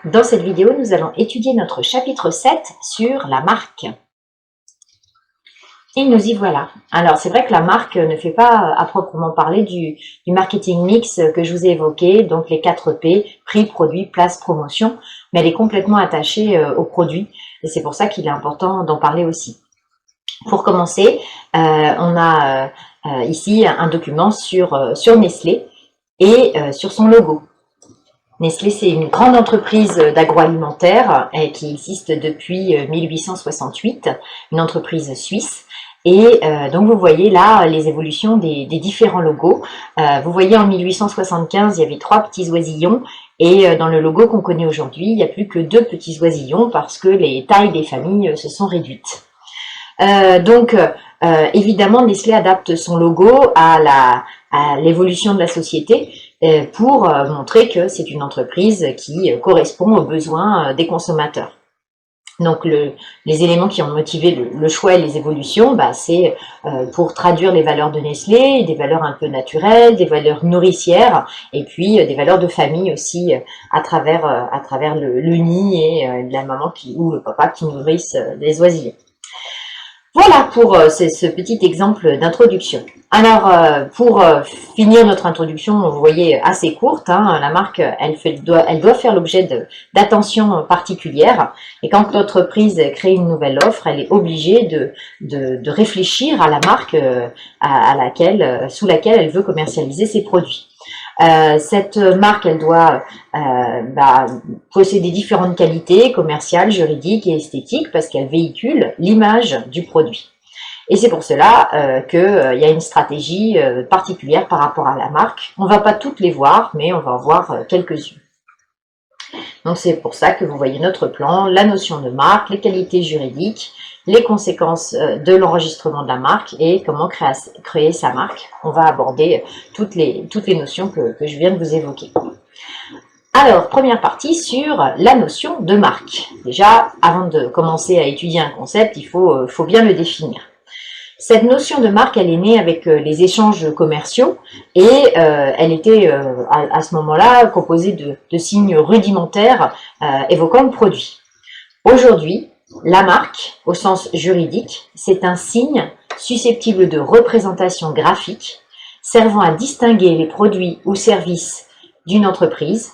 Dans cette vidéo, nous allons étudier notre chapitre 7 sur la marque. Et nous y voilà. Alors, c'est vrai que la marque ne fait pas à proprement parler du marketing mix que je vous ai évoqué, donc les 4 P, prix, produit, place, promotion, mais elle est complètement attachée au produit et c'est pour ça qu'il est important d'en parler aussi. Pour commencer, on a ici un document sur Nestlé et sur son logo. Nestlé, c'est une grande entreprise d'agroalimentaire qui existe depuis 1868, une entreprise suisse. Et donc vous voyez là les évolutions des différents logos. Vous voyez en 1875, il y avait 3 petits oisillons et dans le logo qu'on connaît aujourd'hui, il n'y a plus que 2 petits oisillons parce que les tailles des familles se sont réduites. Évidemment, Nestlé adapte son logo à l'évolution de la société pour montrer que c'est une entreprise qui correspond aux besoins des consommateurs. Donc les éléments qui ont motivé le choix et les évolutions, c'est pour traduire les valeurs de Nestlé, des valeurs un peu naturelles, des valeurs nourricières et puis des valeurs de famille aussi à travers le nid et la maman ou le papa qui nourrissent les oisillons. Voilà pour ce petit exemple d'introduction. Alors, pour finir notre introduction, vous voyez, assez courte, la marque, elle doit faire l'objet d'attention particulière. Et quand l'entreprise crée une nouvelle offre, elle est obligée de réfléchir à la marque sous laquelle elle veut commercialiser ses produits. Cette marque, elle doit posséder différentes qualités commerciales, juridiques et esthétiques parce qu'elle véhicule l'image du produit. Et c'est pour cela qu'il y a une stratégie particulière par rapport à la marque. On ne va pas toutes les voir, mais on va en voir quelques-unes. Donc c'est pour ça que vous voyez notre plan, la notion de marque, les qualités juridiques, les conséquences de l'enregistrement de la marque et comment créer sa marque. On va aborder toutes les notions que je viens de vous évoquer. Alors, première partie sur la notion de marque. Déjà, avant de commencer à étudier un concept, il faut bien le définir. Cette notion de marque, elle est née avec les échanges commerciaux et elle était à ce moment-là composée de signes rudimentaires évoquant le produit. Aujourd'hui, la marque, au sens juridique, c'est un signe susceptible de représentation graphique servant à distinguer les produits ou services d'une entreprise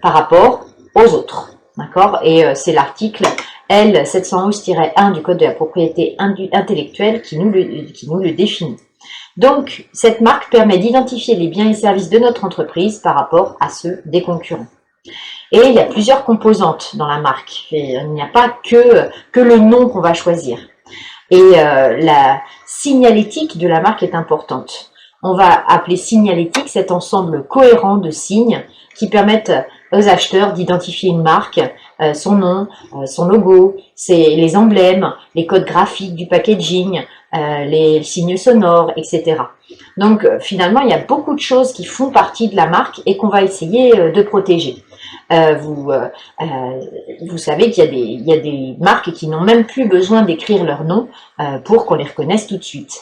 par rapport aux autres. D'accord ? Et c'est l'article L711-1 du Code de la propriété intellectuelle qui nous le définit. Donc, cette marque permet d'identifier les biens et services de notre entreprise par rapport à ceux des concurrents. Et il y a plusieurs composantes dans la marque. Et il n'y a pas que le nom qu'on va choisir. Et la signalétique de la marque est importante. On va appeler signalétique cet ensemble cohérent de signes qui permettent aux acheteurs d'identifier une marque, son nom, son logo, les emblèmes, les codes graphiques du packaging, les signes sonores, etc. Donc finalement, il y a beaucoup de choses qui font partie de la marque et qu'on va essayer de protéger. Vous savez qu'il y a des marques qui n'ont même plus besoin d'écrire leur nom pour qu'on les reconnaisse tout de suite.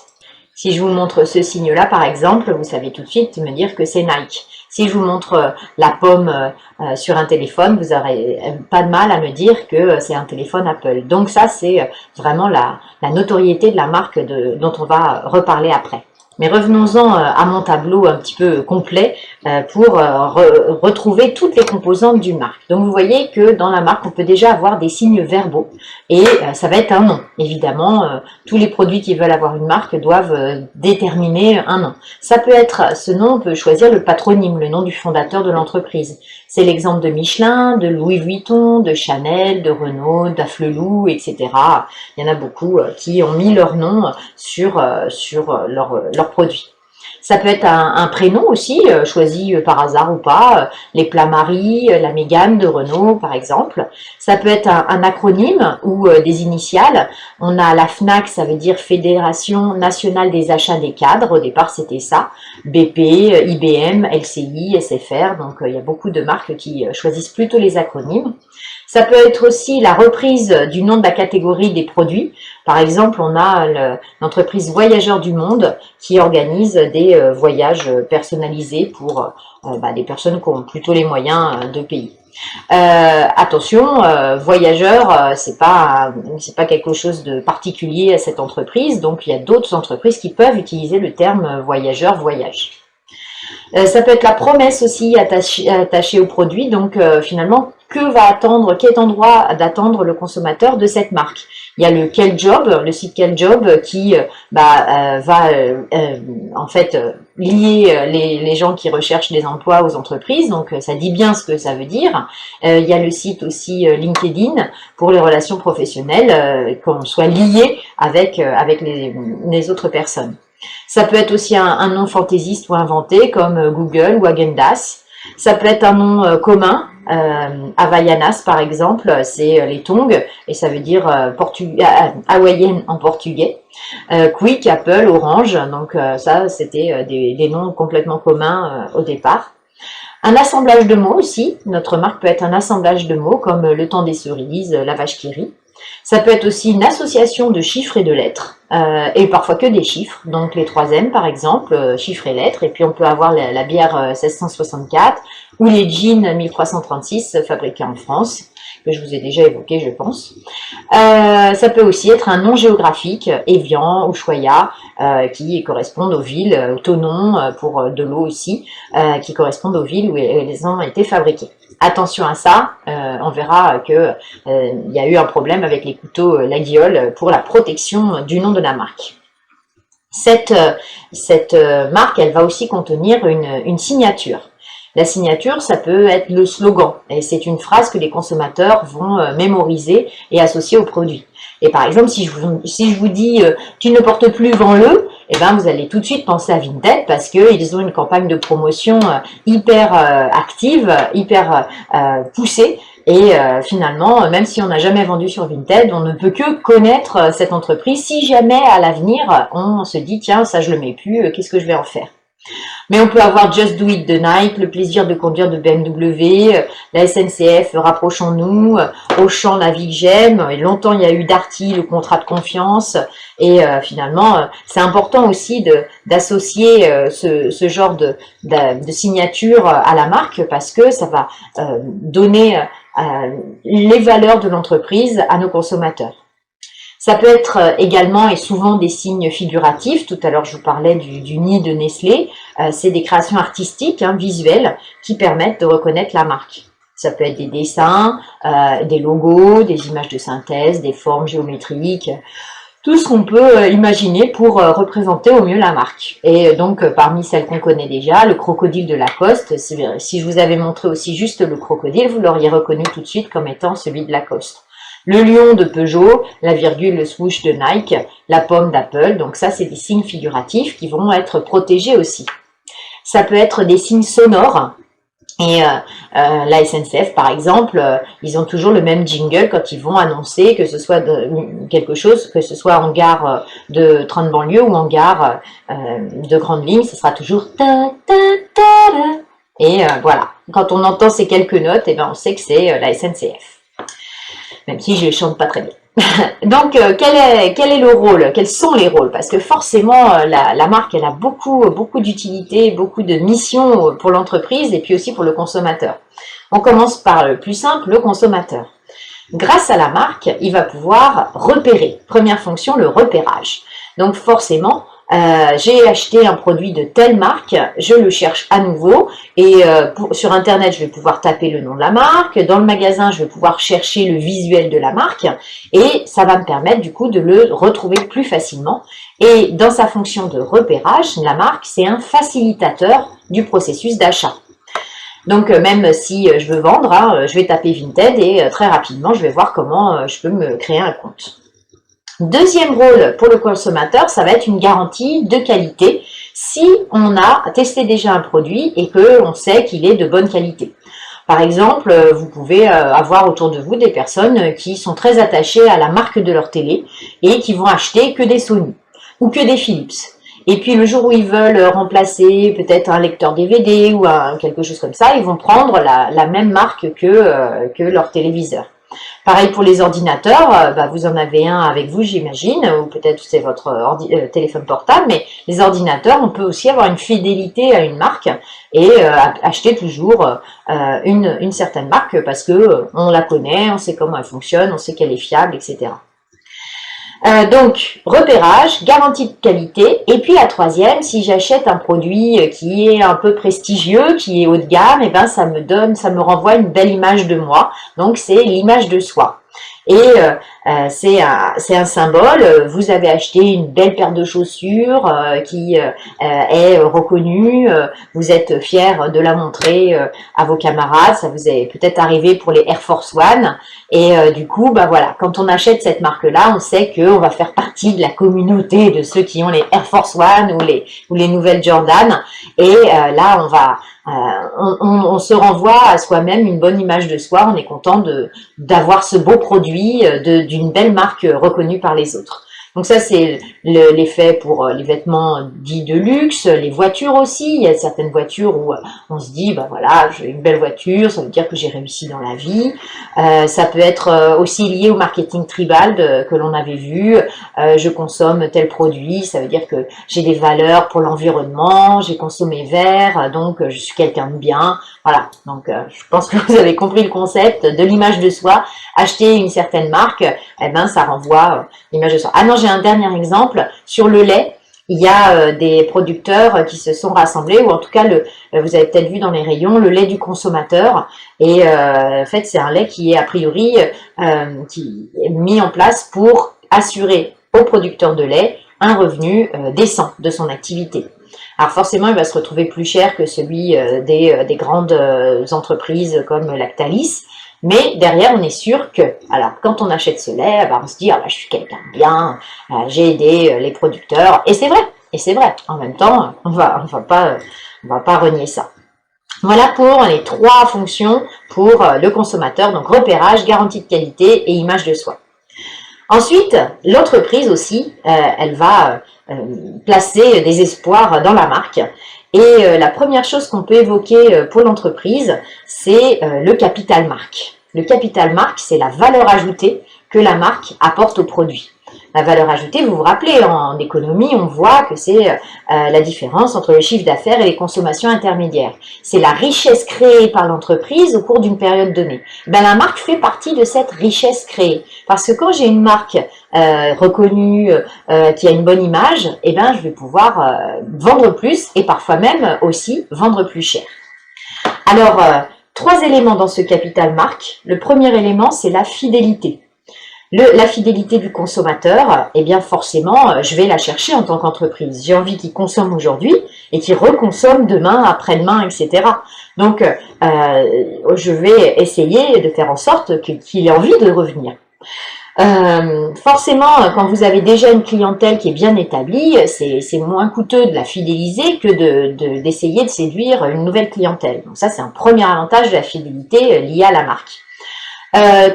Si je vous montre ce signe-là, par exemple, vous savez tout de suite me dire que c'est Nike. Si je vous montre la pomme sur un téléphone, vous n'aurez pas de mal à me dire que c'est un téléphone Apple. Donc ça, c'est vraiment la notoriété de la marque dont on va reparler après. Mais revenons-en à mon tableau un petit peu complet pour retrouver toutes les composantes d'une marque. Donc vous voyez que dans la marque, on peut déjà avoir des signes verbaux et ça va être un nom. Évidemment, tous les produits qui veulent avoir une marque doivent déterminer un nom. Ça peut être, ce nom, on peut choisir le patronyme, le nom du fondateur de l'entreprise. C'est l'exemple de Michelin, de Louis Vuitton, de Chanel, de Renault, d'Afflelou, etc. Il y en a beaucoup qui ont mis leur nom sur leurs produits. Ça peut être un prénom aussi, choisi par hasard ou pas, les plats Marie, la Mégane de Renault par exemple. Ça peut être un acronyme ou des initiales. On a la FNAC, ça veut dire Fédération Nationale des Achats des Cadres, au départ c'était ça, BP, IBM, LCI, SFR, donc il y a beaucoup de marques qui choisissent plutôt les acronymes. Ça peut être aussi la reprise du nom de la catégorie des produits. Par exemple, on a l'entreprise Voyageurs du Monde qui organise des voyages personnalisés pour des personnes qui ont plutôt les moyens de payer. Attention, voyageur, c'est pas quelque chose de particulier à cette entreprise, donc il y a d'autres entreprises qui peuvent utiliser le terme voyageur, voyage. Ça peut être la promesse aussi attachée au produit, donc finalement, quel est en droit d'attendre le consommateur de cette marque. Il y a le Quel Job, le site Quel Job qui va en fait lier les gens qui recherchent des emplois aux entreprises, donc ça dit bien ce que ça veut dire. Il y a le site aussi LinkedIn pour les relations professionnelles, qu'on soit lié avec les autres personnes. Ça peut être aussi un nom fantaisiste ou inventé comme Google ou Agendas. Ça peut être un nom commun, Havaianas par exemple, c'est les tongs et ça veut dire hawaïenne en portugais. Quick, Apple, Orange, donc ça c'était des noms complètement communs au départ. Un assemblage de mots aussi, notre marque peut être un assemblage de mots comme le temps des cerises, la vache qui rit. Ça peut être aussi une association de chiffres et de lettres, et parfois que des chiffres, donc les 3 M par exemple, chiffres et lettres, et puis on peut avoir la bière 1664 ou les jeans 1336 fabriqués en France, que je vous ai déjà évoqué je pense. Ça peut aussi être un nom géographique, Évian, Ushuaïa, qui correspondent aux villes, au Thonon pour de l'eau aussi, qui correspondent aux villes où les ont été fabriqués. Attention à ça, on verra que il y a eu un problème avec les couteaux Laguiole pour la protection du nom de la marque. Cette marque, elle va aussi contenir une signature. La signature, ça peut être le slogan, et c'est une phrase que les consommateurs vont mémoriser et associer au produit. Et par exemple, si je vous dis « tu ne portes plus, vends-le », eh ben, vous allez tout de suite penser à Vinted parce qu'ils ont une campagne de promotion hyper active, hyper poussée. Et finalement, même si on n'a jamais vendu sur Vinted, on ne peut que connaître cette entreprise si jamais à l'avenir, on se dit « tiens, ça je le mets plus, qu'est-ce que je vais en faire ?» Mais on peut avoir Just Do It de Nike, le plaisir de conduire de BMW, la SNCF, Rapprochons-nous, Auchan, La vie que j'aime. Et longtemps, il y a eu Darty, le contrat de confiance. Et finalement, c'est important aussi d'associer ce genre de signature à la marque parce que ça va donner les valeurs de l'entreprise à nos consommateurs. Ça peut être également et souvent des signes figuratifs. Tout à l'heure, je vous parlais du nid de Nestlé. C'est des créations artistiques, visuelles, qui permettent de reconnaître la marque. Ça peut être des dessins, des logos, des images de synthèse, des formes géométriques, tout ce qu'on peut imaginer pour représenter au mieux la marque. Et donc, parmi celles qu'on connaît déjà, le crocodile de Lacoste. Si je vous avais montré aussi juste le crocodile, vous l'auriez reconnu tout de suite comme étant celui de Lacoste. Le lion de Peugeot, la virgule, le swoosh de Nike, la pomme d'Apple. Donc ça, c'est des signes figuratifs qui vont être protégés aussi. Ça peut être des signes sonores. Et la SNCF, par exemple, ils ont toujours le même jingle quand ils vont annoncer que ce soit quelque chose, que ce soit en gare de train de banlieue ou en gare de grande ligne, ce sera toujours ta ta ta ta. Et voilà, quand on entend ces quelques notes, eh ben on sait que c'est la SNCF. Même si je ne chante pas très bien. Donc, quel est le rôle? Quels sont les rôles? Parce que forcément, la marque, elle a beaucoup d'utilité, beaucoup de missions pour l'entreprise et puis aussi pour le consommateur. On commence par le plus simple, le consommateur. Grâce à la marque, il va pouvoir repérer. Première fonction, le repérage. Donc forcément, j'ai acheté un produit de telle marque, je le cherche à nouveau et sur internet je vais pouvoir taper le nom de la marque, dans le magasin je vais pouvoir chercher le visuel de la marque et ça va me permettre du coup de le retrouver plus facilement. Et dans sa fonction de repérage, la marque c'est un facilitateur du processus d'achat. Donc même si je veux vendre, je vais taper Vinted et très rapidement je vais voir comment je peux me créer un compte. Deuxième rôle pour le consommateur, ça va être une garantie de qualité si on a testé déjà un produit et qu'on sait qu'il est de bonne qualité. Par exemple, vous pouvez avoir autour de vous des personnes qui sont très attachées à la marque de leur télé et qui vont acheter que des Sony ou que des Philips. Et puis le jour où ils veulent remplacer peut-être un lecteur DVD ou quelque chose comme ça, ils vont prendre la même marque que leur téléviseur. Pareil pour les ordinateurs, vous en avez un avec vous, j'imagine, ou peut-être c'est votre téléphone portable, mais les ordinateurs, on peut aussi avoir une fidélité à une marque et acheter toujours une certaine marque parce que on la connaît, on sait comment elle fonctionne, on sait qu'elle est fiable, etc. Donc, repérage, garantie de qualité. Et puis la troisième, si j'achète un produit qui est un peu prestigieux, qui est haut de gamme, et ben ça me renvoie une belle image de moi. Donc c'est l'image de soi. Et c'est un symbole. Vous avez acheté une belle paire de chaussures qui est reconnue. Vous êtes fier de la montrer à vos camarades. Ça vous est peut-être arrivé pour les Air Force One. Et du coup, voilà, quand on achète cette marque-là, on sait qu'on va faire partie de la communauté de ceux qui ont les Air Force One ou les nouvelles Jordan. Et là, on se renvoie à soi-même une bonne image de soi. On est content d'avoir ce beau produit d'une belle marque reconnue par les autres. Donc ça, c'est l'effet pour les vêtements dits de luxe, les voitures aussi. Il y a certaines voitures où on se dit, voilà, j'ai une belle voiture, ça veut dire que j'ai réussi dans la vie. Ça peut être aussi lié au marketing tribal que l'on avait vu. Je consomme tel produit, ça veut dire que j'ai des valeurs pour l'environnement, j'ai consommé vert, donc je suis quelqu'un de bien. Voilà, donc je pense que vous avez compris le concept de l'image de soi. Acheter une certaine marque, ça renvoie l'image de soi. Ah non, j'ai un dernier exemple sur le lait. Il y a des producteurs qui se sont rassemblés, ou en tout cas, vous avez peut-être vu dans les rayons, le lait du consommateur. Et en fait, c'est un lait qui est a priori qui est mis en place pour assurer aux producteurs de lait un revenu décent de son activité. Alors forcément, il va se retrouver plus cher que celui des grandes entreprises comme Lactalis. Mais derrière, on est sûr que, alors, quand on achète ce lait, on se dit, je suis quelqu'un de bien, j'ai aidé les producteurs, et c'est vrai. En même temps, on va pas renier ça. Voilà pour les trois fonctions pour le consommateur, donc repérage, garantie de qualité et image de soi. Ensuite, l'entreprise aussi, elle va placer des espoirs dans la marque. Et la première chose qu'on peut évoquer pour l'entreprise, c'est le capital marque. Le capital marque, c'est la valeur ajoutée que la marque apporte au produit. La valeur ajoutée, vous vous rappelez, en économie, on voit que c'est la différence entre le chiffre d'affaires et les consommations intermédiaires. C'est la richesse créée par l'entreprise au cours d'une période donnée. La marque fait partie de cette richesse créée. Parce que quand j'ai une marque reconnue, qui a une bonne image, je vais pouvoir vendre plus et parfois même aussi vendre plus cher. Alors, trois éléments dans ce capital marque. Le premier élément, c'est la fidélité. La fidélité du consommateur, forcément, je vais la chercher en tant qu'entreprise. J'ai envie qu'il consomme aujourd'hui et qu'il reconsomme demain, après-demain, etc. Donc, je vais essayer de faire en sorte qu'il ait envie de revenir. Forcément, quand vous avez déjà une clientèle qui est bien établie, c'est moins coûteux de la fidéliser que d'essayer de séduire une nouvelle clientèle. Donc ça, c'est un premier avantage de la fidélité lié à la marque.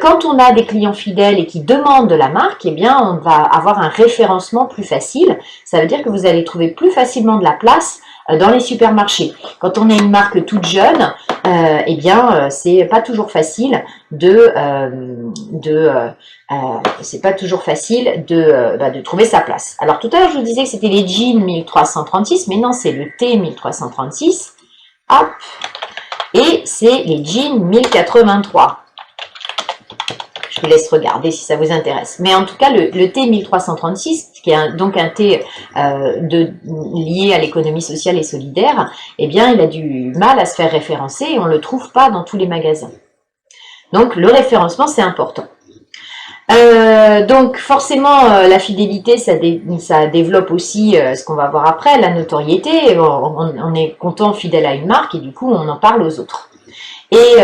Quand on a des clients fidèles et qui demandent de la marque, on va avoir un référencement plus facile. Ça veut dire que vous allez trouver plus facilement de la place dans les supermarchés. Quand on est une marque toute jeune, c'est pas toujours facile de trouver sa place. Alors tout à l'heure, je vous disais que c'était les jeans 1336, mais non, c'est le T 1336. Hop, et c'est les jeans 1083. Je vous laisse regarder si ça vous intéresse. Mais en tout cas, le T 1336, qui est donc un T lié à l'économie sociale et solidaire, il a du mal à se faire référencer et on ne le trouve pas dans tous les magasins. Donc, le référencement, c'est important. Donc, forcément, la fidélité, ça développe aussi ce qu'on va voir après, la notoriété. On est content, fidèle à une marque et du coup, on en parle aux autres. Et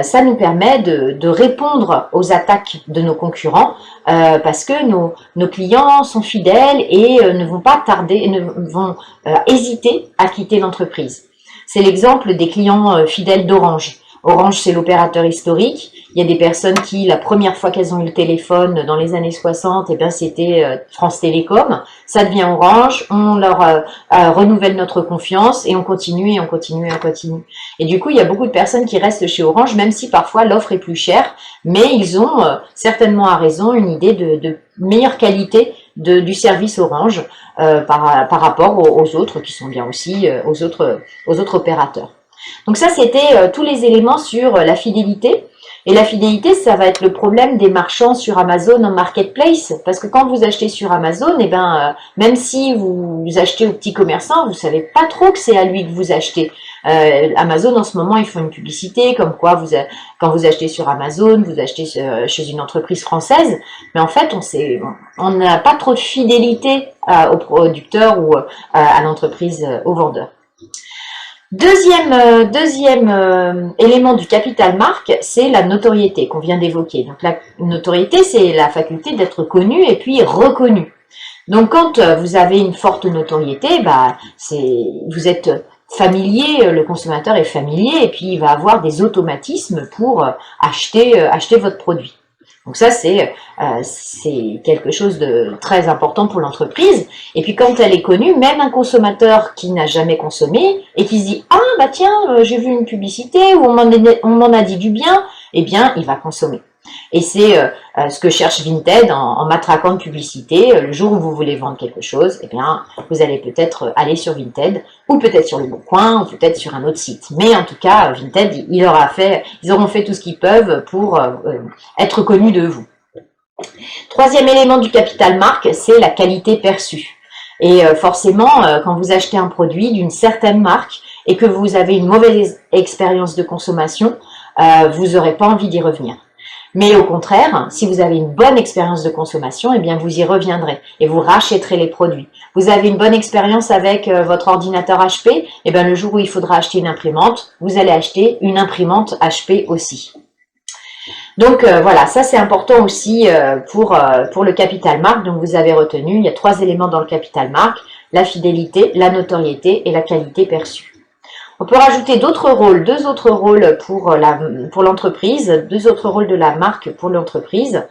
ça nous permet de répondre aux attaques de nos concurrents parce que nos clients sont fidèles et ne vont pas hésiter à quitter l'entreprise. C'est l'exemple des clients fidèles d'Orange. Orange, c'est l'opérateur historique Il y a des personnes qui, la première fois qu'elles ont eu le téléphone dans les années 60, eh bien c'était France Télécom. Ça devient Orange, on leur renouvelle notre confiance et on continue et on continue et on continue. Et du coup, il y a beaucoup de personnes qui restent chez Orange, même si parfois l'offre est plus chère, mais ils ont certainement à raison une idée de meilleure qualité du service Orange par rapport aux autres qui sont bien aussi, aux autres opérateurs. Donc ça, c'était tous les éléments sur la fidélité. Et la fidélité, ça va être le problème des marchands sur Amazon en marketplace, parce que quand vous achetez sur Amazon, eh ben, même si vous achetez au petit commerçant, vous savez pas trop que c'est à lui que vous achetez. Amazon, en ce moment, ils font une publicité, comme quoi quand vous achetez sur Amazon, vous achetez chez une entreprise française, mais en fait, on n'a pas trop de fidélité au producteur ou à l'entreprise, au vendeur. Deuxième élément du capital marque, c'est la notoriété qu'on vient d'évoquer. Donc la notoriété, c'est la faculté d'être connu et puis reconnu. Donc quand vous avez une forte notoriété, vous êtes familier, le consommateur est familier et puis il va avoir des automatismes pour acheter votre produit. Donc ça, c'est quelque chose de très important pour l'entreprise. Et puis quand elle est connue, même un consommateur qui n'a jamais consommé et qui se dit « Ah, bah tiens, j'ai vu une publicité où on m'en a dit du bien », eh bien, il va consommer. Et c'est ce que cherche Vinted en matraquant de publicité. Le jour où vous voulez vendre quelque chose, eh bien, vous allez peut-être aller sur Vinted, ou peut-être sur Le Bon Coin, ou peut-être sur un autre site. Mais en tout cas, Vinted, ils auront fait tout ce qu'ils peuvent pour être connus de vous. Troisième élément du capital marque, c'est la qualité perçue. Et forcément, quand vous achetez un produit d'une certaine marque et que vous avez une mauvaise expérience de consommation, vous n'aurez pas envie d'y revenir. Mais au contraire, si vous avez une bonne expérience de consommation, eh bien vous y reviendrez et vous rachèterez les produits. Vous avez une bonne expérience avec votre ordinateur HP, eh bien le jour où il faudra acheter une imprimante, vous allez acheter une imprimante HP aussi. Donc voilà, ça c'est important aussi pour le capital marque. Donc vous avez retenu, il y a 3 éléments dans le capital marque, la fidélité, la notoriété et la qualité perçue. On peut rajouter d'autres rôles, 2 autres rôles pour l'entreprise, 2 autres rôles de la marque pour l'entreprise.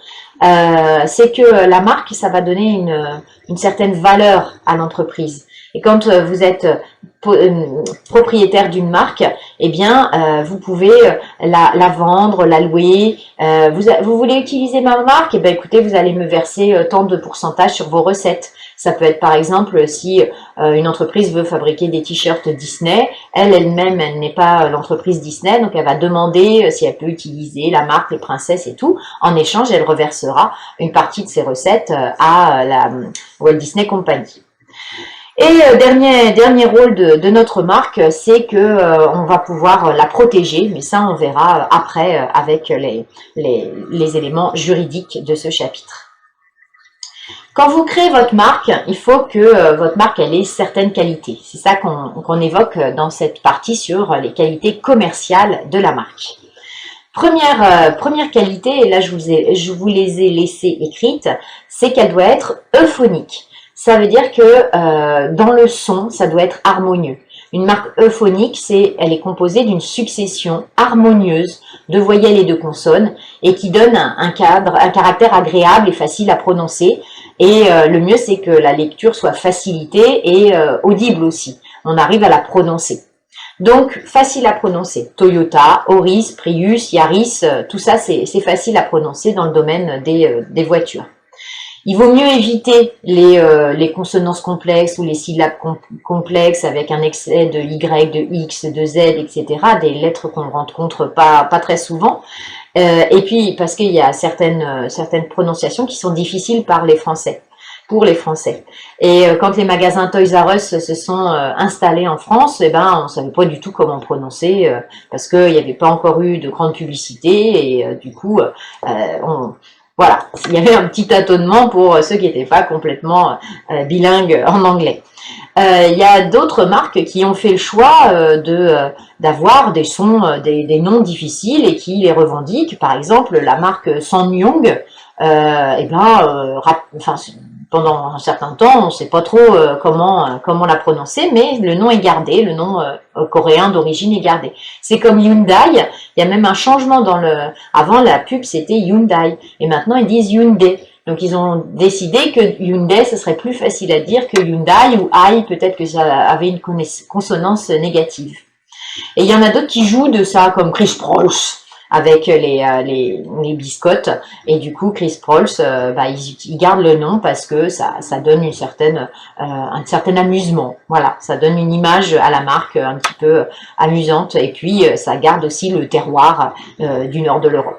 C'est que la marque, ça va donner une certaine valeur à l'entreprise. Et quand vous êtes propriétaire d'une marque, eh bien, vous pouvez la vendre, la louer. Vous voulez utiliser ma marque? Eh bien, écoutez, vous allez me verser tant de pourcentage sur vos recettes. Ça peut être par exemple si une entreprise veut fabriquer des t-shirts Disney, elle-même, elle n'est pas l'entreprise Disney, donc elle va demander si elle peut utiliser la marque, les princesses et tout. En échange, elle reversera une partie de ses recettes à la Walt Disney Company. Et dernier rôle de notre marque, c'est que on va pouvoir la protéger, mais ça on verra après avec les éléments juridiques de ce chapitre. Quand vous créez votre marque, il faut que votre marque elle ait certaines qualités. C'est ça qu'on évoque dans cette partie sur les qualités commerciales de la marque. Première qualité, et là je vous les ai laissées écrites, c'est qu'elle doit être euphonique. Ça veut dire que dans le son, ça doit être harmonieux. Une marque euphonique, elle est composée d'une succession harmonieuse de voyelles et de consonnes et qui donne un caractère agréable et facile à prononcer. Et le mieux, c'est que la lecture soit facilitée et audible aussi. On arrive à la prononcer. Donc, facile à prononcer. Toyota, Auris, Prius, Yaris, tout ça, c'est facile à prononcer dans le domaine des voitures. Il vaut mieux éviter les consonances complexes ou les syllabes complexes avec un excès de Y, de X, de Z, etc. Des lettres qu'on ne rencontre pas très souvent. Et puis, parce qu'il y a certaines prononciations qui sont difficiles pour les Français. Et quand les magasins Toys R Us se sont installés en France, eh ben, on savait pas du tout comment prononcer parce qu'il n'y avait pas encore eu de grande publicité et du coup, voilà, il y avait un petit tâtonnement pour ceux qui n'étaient pas complètement bilingues en anglais. Il y a d'autres marques qui ont fait le choix d'avoir des sons, des noms difficiles et qui les revendiquent. Par exemple, la marque SsangYong, pendant un certain temps, on ne sait pas trop comment la prononcer, mais le nom est gardé, le nom coréen d'origine est gardé. C'est comme Hyundai, il y a même un changement dans le... Avant, la pub, c'était Hyundai, et maintenant, ils disent Hyundai. Donc, ils ont décidé que Hyundai, ce serait plus facile à dire que Hyundai, ou Ai, peut-être que ça avait une consonance négative. Et il y en a d'autres qui jouent de ça, comme Chris Prols, avec les biscottes, et du coup Chris Prols, ils gardent le nom parce que ça donne un certain amusement, voilà, ça donne une image à la marque un petit peu amusante, et puis ça garde aussi le terroir du nord de l'Europe.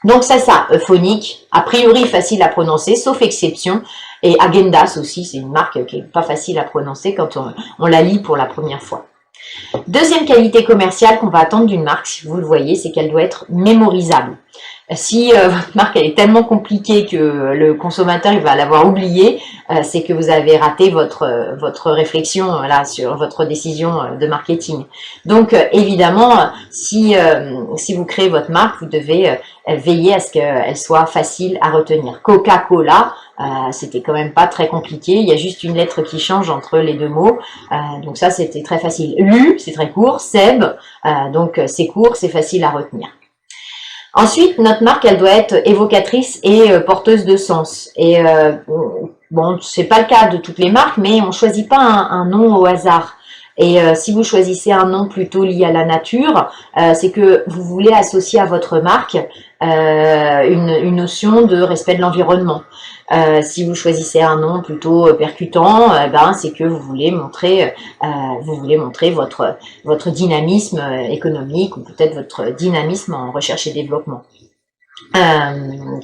Donc ça, Euphonique, a priori facile à prononcer, sauf exception, et Agendas aussi, c'est une marque qui est pas facile à prononcer quand on la lit pour la première fois. Deuxième qualité commerciale qu'on va attendre d'une marque, si vous le voyez, c'est qu'elle doit être mémorisable. Si votre marque elle est tellement compliquée que le consommateur il va l'avoir oubliée, c'est que vous avez raté votre réflexion là sur votre décision de marketing. Donc évidemment, si vous créez votre marque, vous devez veiller à ce qu'elle soit facile à retenir. Coca-Cola, c'était quand même pas très compliqué, il y a juste une lettre qui change entre les deux mots, donc ça c'était très facile. Lu, c'est très court. Seb, donc c'est court, c'est facile à retenir. Ensuite, notre marque, elle doit être évocatrice et porteuse de sens. Et bon, c'est pas le cas de toutes les marques, mais on choisit pas un nom au hasard. Et si vous choisissez un nom plutôt lié à la nature, c'est que vous voulez associer à votre marque une notion de respect de l'environnement. Si vous choisissez un nom plutôt percutant, c'est que vous voulez montrer votre dynamisme économique, ou peut-être votre dynamisme en recherche et développement.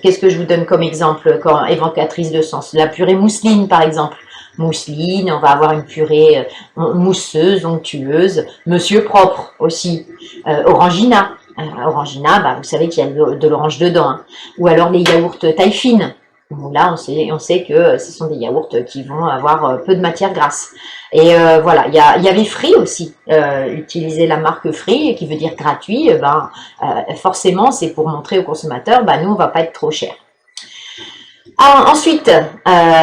Qu'est-ce que je vous donne comme exemple quand évocatrice de sens? La purée mousseline, par exemple. Mousseline, on va avoir une purée mousseuse, onctueuse. Monsieur propre aussi. Orangina. Orangina, vous savez qu'il y a de l'orange dedans. Hein. Ou alors les yaourts taille fine. Là, on sait que ce sont des yaourts qui vont avoir peu de matière grasse. Et voilà, il y avait Free aussi. Utiliser la marque Free, qui veut dire gratuit, forcément, c'est pour montrer aux consommateurs, nous, on va pas être trop cher. Ensuite,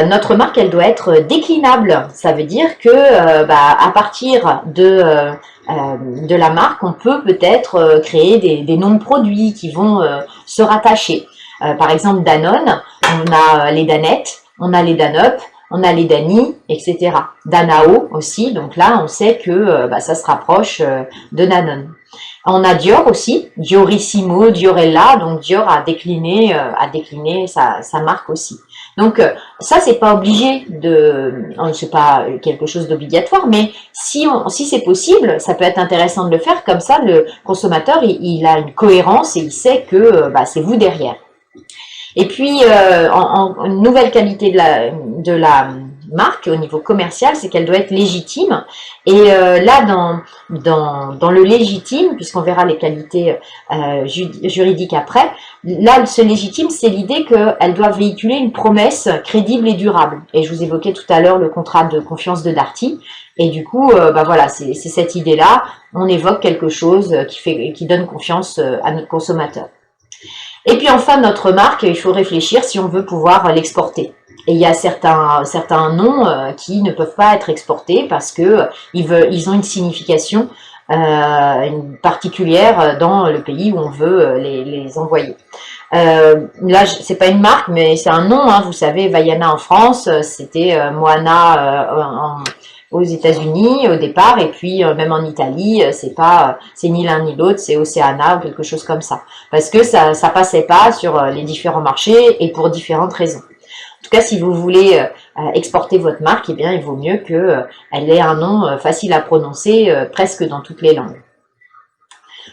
notre marque, elle doit être déclinable. Ça veut dire que à partir de la marque, on peut peut-être créer des noms de produits qui vont se rattacher. Par exemple, Danone, on a les Danettes, on a les Danup, on a les Dani, etc. Danao aussi, donc là, on sait que ça se rapproche de Danone. On a Dior aussi, Diorissimo, Diorella, donc Dior a décliné sa marque aussi. Donc ça, c'est pas obligé c'est pas quelque chose d'obligatoire, mais si c'est possible, ça peut être intéressant de le faire, comme ça le consommateur il a une cohérence et il sait que c'est vous derrière. Et puis, une nouvelle qualité de la marque au niveau commercial, c'est qu'elle doit être légitime. Et là, dans le légitime, puisqu'on verra les qualités juridiques après, là, ce légitime, c'est l'idée qu'elle doit véhiculer une promesse crédible et durable. Et je vous évoquais tout à l'heure le contrat de confiance de Darty. Et du coup, voilà, c'est cette idée-là. On évoque quelque chose qui donne confiance à notre consommateur. Et puis enfin, notre marque, il faut réfléchir si on veut pouvoir l'exporter. Et il y a certains noms qui ne peuvent pas être exportés parce que ils ont une signification particulière dans le pays où on veut les envoyer. Là, c'est pas une marque, mais c'est un nom. Hein, vous savez, Vaiana en France, c'était Moana aux États-Unis au départ, et puis même en Italie, c'est ni l'un ni l'autre, c'est Oceana ou quelque chose comme ça, parce que ça passait pas sur les différents marchés et pour différentes raisons. En tout cas, si vous voulez exporter votre marque, eh bien, il vaut mieux qu'elle ait un nom facile à prononcer presque dans toutes les langues.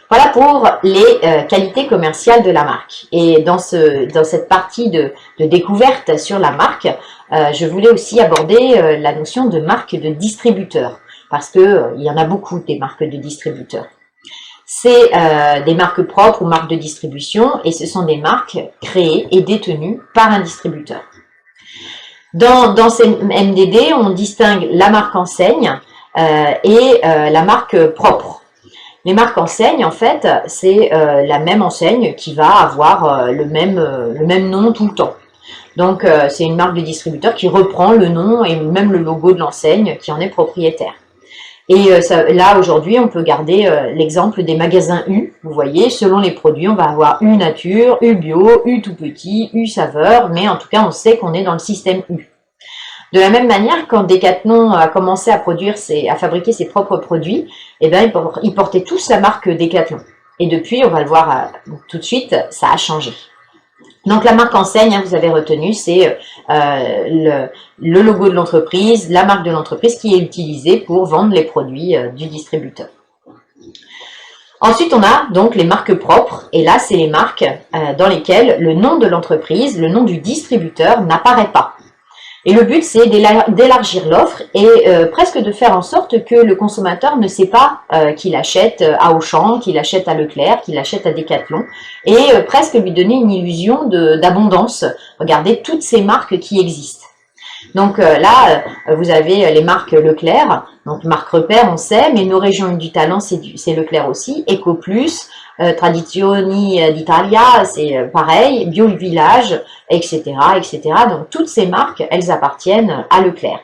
Voilà pour les qualités commerciales de la marque. Et dans cette partie de découverte sur la marque, je voulais aussi aborder la notion de marque de distributeur, parce que il y en a beaucoup des marques de distributeurs. C'est des marques propres ou marques de distribution, et ce sont des marques créées et détenues par un distributeur. Dans ces MDD, on distingue la marque enseigne et la marque propre. Les marques enseignes, en fait, c'est la même enseigne qui va avoir le même nom tout le temps. Donc, c'est une marque de distributeur qui reprend le nom et même le logo de l'enseigne qui en est propriétaire. Et là, aujourd'hui, on peut garder l'exemple des magasins U. Vous voyez, selon les produits, on va avoir U nature, U bio, U tout petit, U saveur, mais en tout cas, on sait qu'on est dans le système U. De la même manière, quand Decathlon a commencé à fabriquer ses propres produits, eh ben, ils portaient tous la marque Decathlon. Et depuis, on va le voir tout de suite, ça a changé. Donc la marque enseigne, vous avez retenu, c'est le logo de l'entreprise, la marque de l'entreprise qui est utilisée pour vendre les produits du distributeur. Ensuite, on a donc les marques propres, et là, c'est les marques dans lesquelles le nom de l'entreprise, le nom du distributeur n'apparaît pas. Et le but, c'est d'élargir l'offre et presque de faire en sorte que le consommateur ne sait pas qu'il achète à Auchan, qu'il achète à Leclerc, qu'il achète à Decathlon, et presque lui donner une illusion d'abondance. Regardez toutes ces marques qui existent. Donc là, vous avez les marques Leclerc, donc marque repère, on sait, mais nos régions du talent, c'est Leclerc aussi, EcoPlus, Tradizioni d'Italia, c'est pareil, Bio Village, etc., etc. Donc toutes ces marques, elles appartiennent à Leclerc.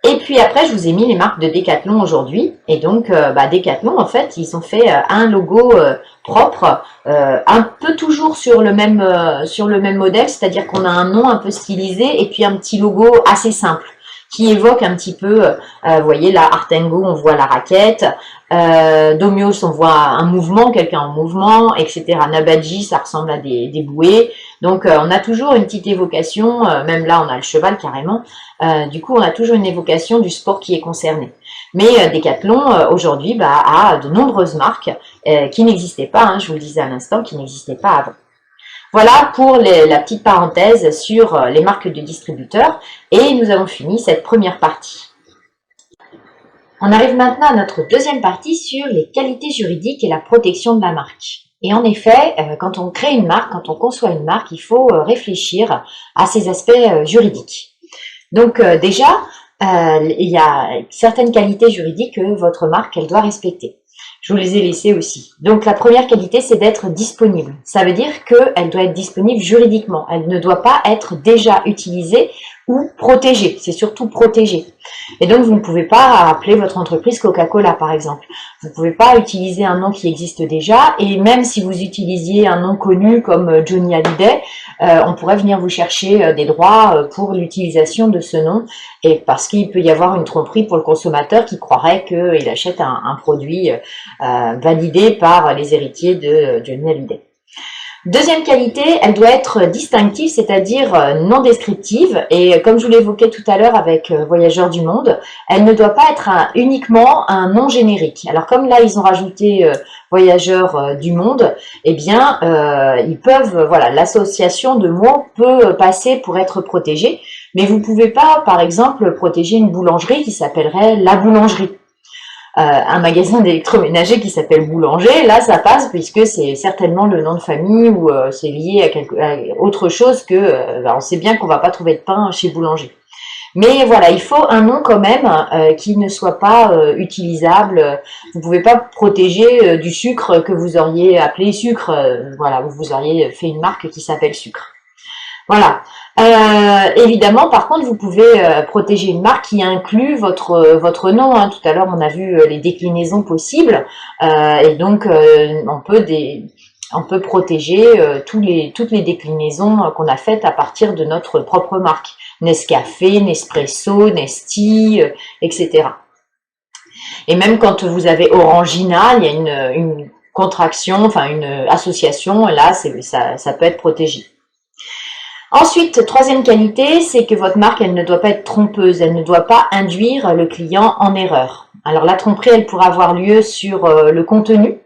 Et puis après, je vous ai mis les marques de Decathlon aujourd'hui. Et donc, Decathlon, en fait, ils ont fait un logo propre, un peu toujours sur le même modèle, c'est-à-dire qu'on a un nom un peu stylisé et puis un petit logo assez simple qui évoque un petit peu, vous voyez là, Artengo, on voit la raquette, Domios, on voit un mouvement, quelqu'un en mouvement, etc. Nabadji, ça ressemble à des bouées. Donc, on a toujours une petite évocation, même là, on a le cheval carrément. Du coup, on a toujours une évocation du sport qui est concerné. Mais Decathlon, aujourd'hui, a de nombreuses marques qui n'existaient pas, je vous le disais à l'instant, qui n'existaient pas avant. Voilà pour la petite parenthèse sur les marques de distributeurs et nous avons fini cette première partie. On arrive maintenant à notre deuxième partie sur les qualités juridiques et la protection de la marque. Et en effet, quand on crée une marque, quand on conçoit une marque, il faut réfléchir à ces aspects juridiques. Donc déjà, il y a certaines qualités juridiques que votre marque elle doit respecter. Je vous les ai laissées aussi. Donc la première qualité, c'est d'être disponible. Ça veut dire qu'elle doit être disponible juridiquement. Elle ne doit pas être déjà utilisée ou protégée. C'est surtout protégé. Et donc vous ne pouvez pas appeler votre entreprise Coca-Cola par exemple. Vous ne pouvez pas utiliser un nom qui existe déjà. Et même si vous utilisiez un nom connu comme Johnny Hallyday, on pourrait venir vous chercher des droits pour l'utilisation de ce nom. Et parce qu'il peut y avoir une tromperie pour le consommateur qui croirait qu'il achète un produit validé par les héritiers de Johnny Hallyday. Deuxième qualité, elle doit être distinctive, c'est-à-dire non descriptive. Et comme je vous l'évoquais tout à l'heure avec Voyageurs du Monde, elle ne doit pas être uniquement un nom générique. Alors comme là, ils ont rajouté Voyageurs du Monde, eh bien, ils peuvent, voilà, l'association de mots peut passer pour être protégée. Mais vous ne pouvez pas, par exemple, protéger une boulangerie qui s'appellerait La Boulangerie. Un magasin d'électroménager qui s'appelle Boulanger, là ça passe puisque c'est certainement le nom de famille ou c'est lié à autre chose que on sait bien qu'on va pas trouver de pain chez Boulanger. Mais voilà, il faut un nom quand même qui ne soit pas utilisable. Vous pouvez pas protéger du sucre que vous auriez appelé sucre. Voilà, vous auriez fait une marque qui s'appelle Sucre. Voilà. Évidemment, par contre, vous pouvez protéger une marque qui inclut votre nom. Tout à l'heure, on a vu les déclinaisons possibles, et donc on peut protéger toutes les déclinaisons qu'on a faites à partir de notre propre marque. Nescafé, Nespresso, Nesti, etc. Et même quand vous avez Orangina, il y a une contraction, enfin une association, là, ça peut être protégé. Ensuite, troisième qualité, c'est que votre marque, elle ne doit pas être trompeuse, elle ne doit pas induire le client en erreur. Alors la tromperie, elle pourra avoir lieu sur le contenu.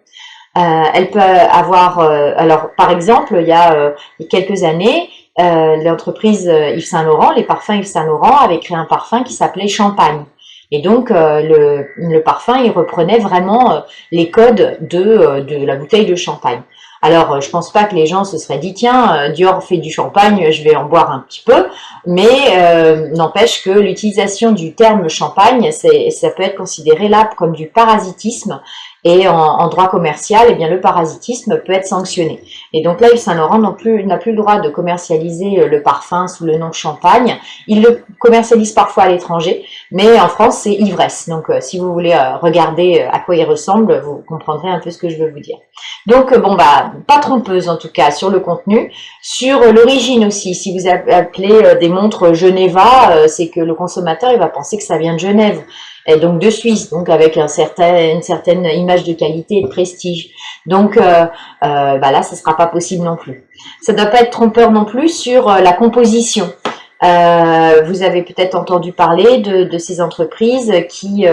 Elle peut avoir, alors par exemple, il y a quelques années, l'entreprise Yves Saint Laurent, les parfums Yves Saint Laurent, avait créé un parfum qui s'appelait Champagne. Et donc le parfum, il reprenait vraiment les codes de la bouteille de champagne. Alors, je pense pas que les gens se seraient dit, tiens, Dior fait du champagne, je vais en boire un petit peu, mais n'empêche que l'utilisation du terme champagne, ça peut être considéré là comme du parasitisme, et en droit commercial, eh bien, le parasitisme peut être sanctionné. Et donc là, Yves Saint Laurent n'a plus le droit de commercialiser le parfum sous le nom de champagne. Il le commercialise parfois à l'étranger, mais en France, c'est ivresse. Donc, si vous voulez regarder à quoi il ressemble, vous comprendrez un peu ce que je veux vous dire. Donc, bon, bah, pas trompeuse en tout cas sur le contenu. Sur l'origine aussi, si vous appelez des montres Geneva, c'est que le consommateur, il va penser que ça vient de Genève. Et donc de Suisse, donc avec une certaine image de qualité et de prestige. Donc bah là, ça ne sera pas possible non plus. Ça ne doit pas être trompeur non plus sur la composition. Vous avez peut-être entendu parler de ces entreprises qui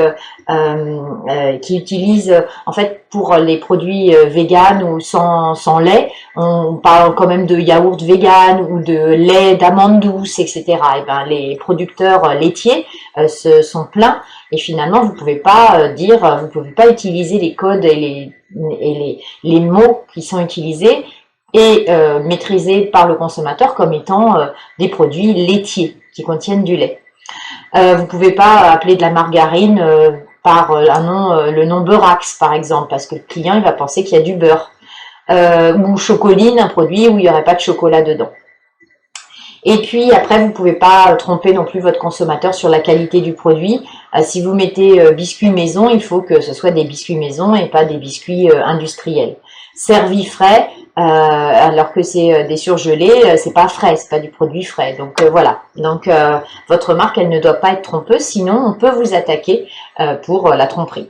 utilisent, en fait, pour les produits véganes ou sans lait, on parle quand même de yaourt vegan ou de lait d'amande douce, etc. Et ben, les producteurs laitiers se sont plaints et finalement, vous pouvez pas vous pouvez pas utiliser les codes et les mots qui sont utilisés et maîtrisés par le consommateur comme étant des produits laitiers qui contiennent du lait. Vous pouvez pas appeler de la margarine par le nom Beurax par exemple, parce que le client il va penser qu'il y a du beurre. Ou Chocoline, un produit où il n'y aurait pas de chocolat dedans. Et puis après, vous ne pouvez pas tromper non plus votre consommateur sur la qualité du produit. Si vous mettez biscuits maison, il faut que ce soit des biscuits maison et pas des biscuits industriels. Servis frais, alors que c'est des surgelés, c'est pas frais, c'est pas du produit frais. Donc voilà. Donc votre marque, elle ne doit pas être trompeuse, sinon on peut vous attaquer pour la tromperie.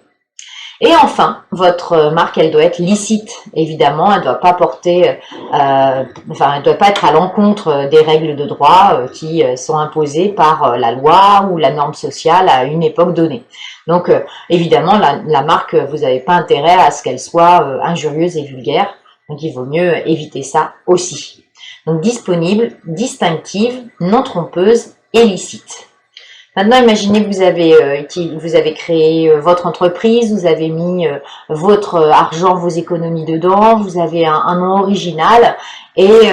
Et enfin, votre marque, elle doit être licite, évidemment, elle ne doit pas porter, elle doit pas être à l'encontre des règles de droit qui sont imposées par la loi ou la norme sociale à une époque donnée. Donc, évidemment, la marque, vous n'avez pas intérêt à ce qu'elle soit injurieuse et vulgaire, donc il vaut mieux éviter ça aussi. Donc, disponible, distinctive, non trompeuse et licite. Maintenant, imaginez que vous avez créé votre entreprise, vous avez mis votre argent, vos économies dedans, vous avez un nom original et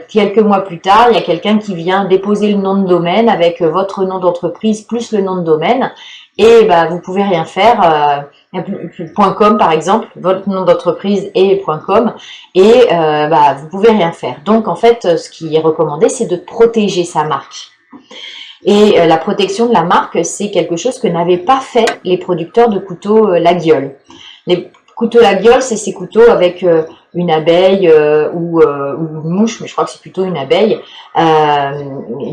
quelques mois plus tard, il y a quelqu'un qui vient déposer le nom de domaine avec votre nom d'entreprise plus le nom de domaine et bah, vous pouvez rien faire. .com par exemple, votre nom d'entreprise est .com et bah, vous pouvez rien faire. Donc en fait, ce qui est recommandé, c'est de protéger sa marque. Et la protection de la marque, c'est quelque chose que n'avaient pas fait les producteurs de couteaux Laguiole. Les couteaux Laguiole, c'est ces couteaux avec une abeille ou une mouche, mais je crois que c'est plutôt une abeille.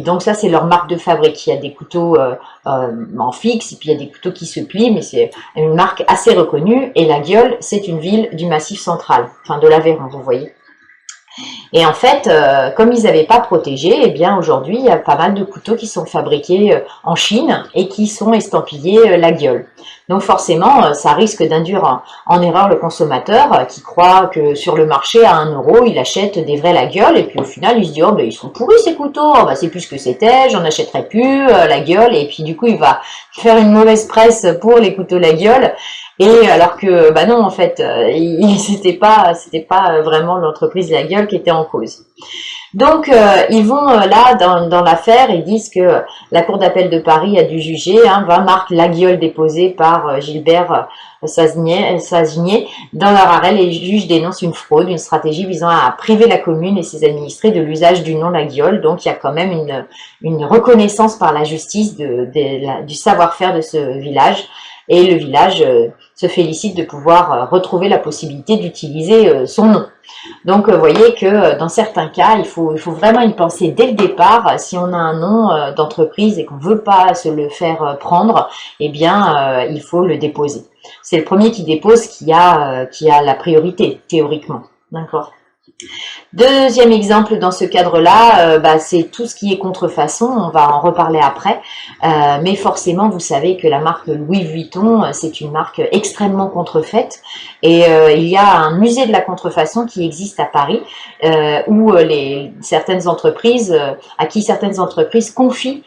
Donc ça, c'est leur marque de fabrique. Il y a des couteaux en fixe, et puis il y a des couteaux qui se plient, mais c'est une marque assez reconnue. Et Laguiole, c'est une ville du Massif central, enfin de l'Aveyron, vous voyez. Et en fait, comme ils n'avaient pas protégé, eh bien aujourd'hui, il y a pas mal de couteaux qui sont fabriqués en Chine et qui sont estampillés Laguiole. Donc forcément, ça risque d'induire en erreur le consommateur qui croit que sur le marché, à 1 €, il achète des vrais Laguiole et puis au final, il se dit « Oh, ben ils sont pourris ces couteaux, oh, ben, c'est plus ce que c'était, j'en achèterai plus, Laguiole ». Et puis du coup, il va faire une mauvaise presse pour les couteaux Laguiole. Et alors que, bah non, en fait, c'était pas vraiment l'entreprise Laguiole qui était en cause. Donc, ils vont là, dans l'affaire, ils disent que la Cour d'appel de Paris a dû juger 20 marques Laguiole déposées par Gilbert Sazinier. Dans leur arrêt, les juges dénoncent une fraude, une stratégie visant à priver la commune et ses administrés de l'usage du nom Laguiole. Donc, il y a quand même une reconnaissance par la justice du savoir-faire de ce village. Et le village se félicite de pouvoir retrouver la possibilité d'utiliser son nom. Donc, vous voyez que dans certains cas, il faut vraiment y penser dès le départ. Si on a un nom d'entreprise et qu'on ne veut pas se le faire prendre, eh bien, il faut le déposer. C'est le premier qui dépose qui a la priorité, théoriquement. D'accord ? Deuxième exemple dans ce cadre-là, c'est tout ce qui est contrefaçon, on va en reparler après, mais forcément vous savez que la marque Louis Vuitton, c'est une marque extrêmement contrefaite et il y a un musée de la contrefaçon qui existe à Paris où certaines entreprises, à qui certaines entreprises confient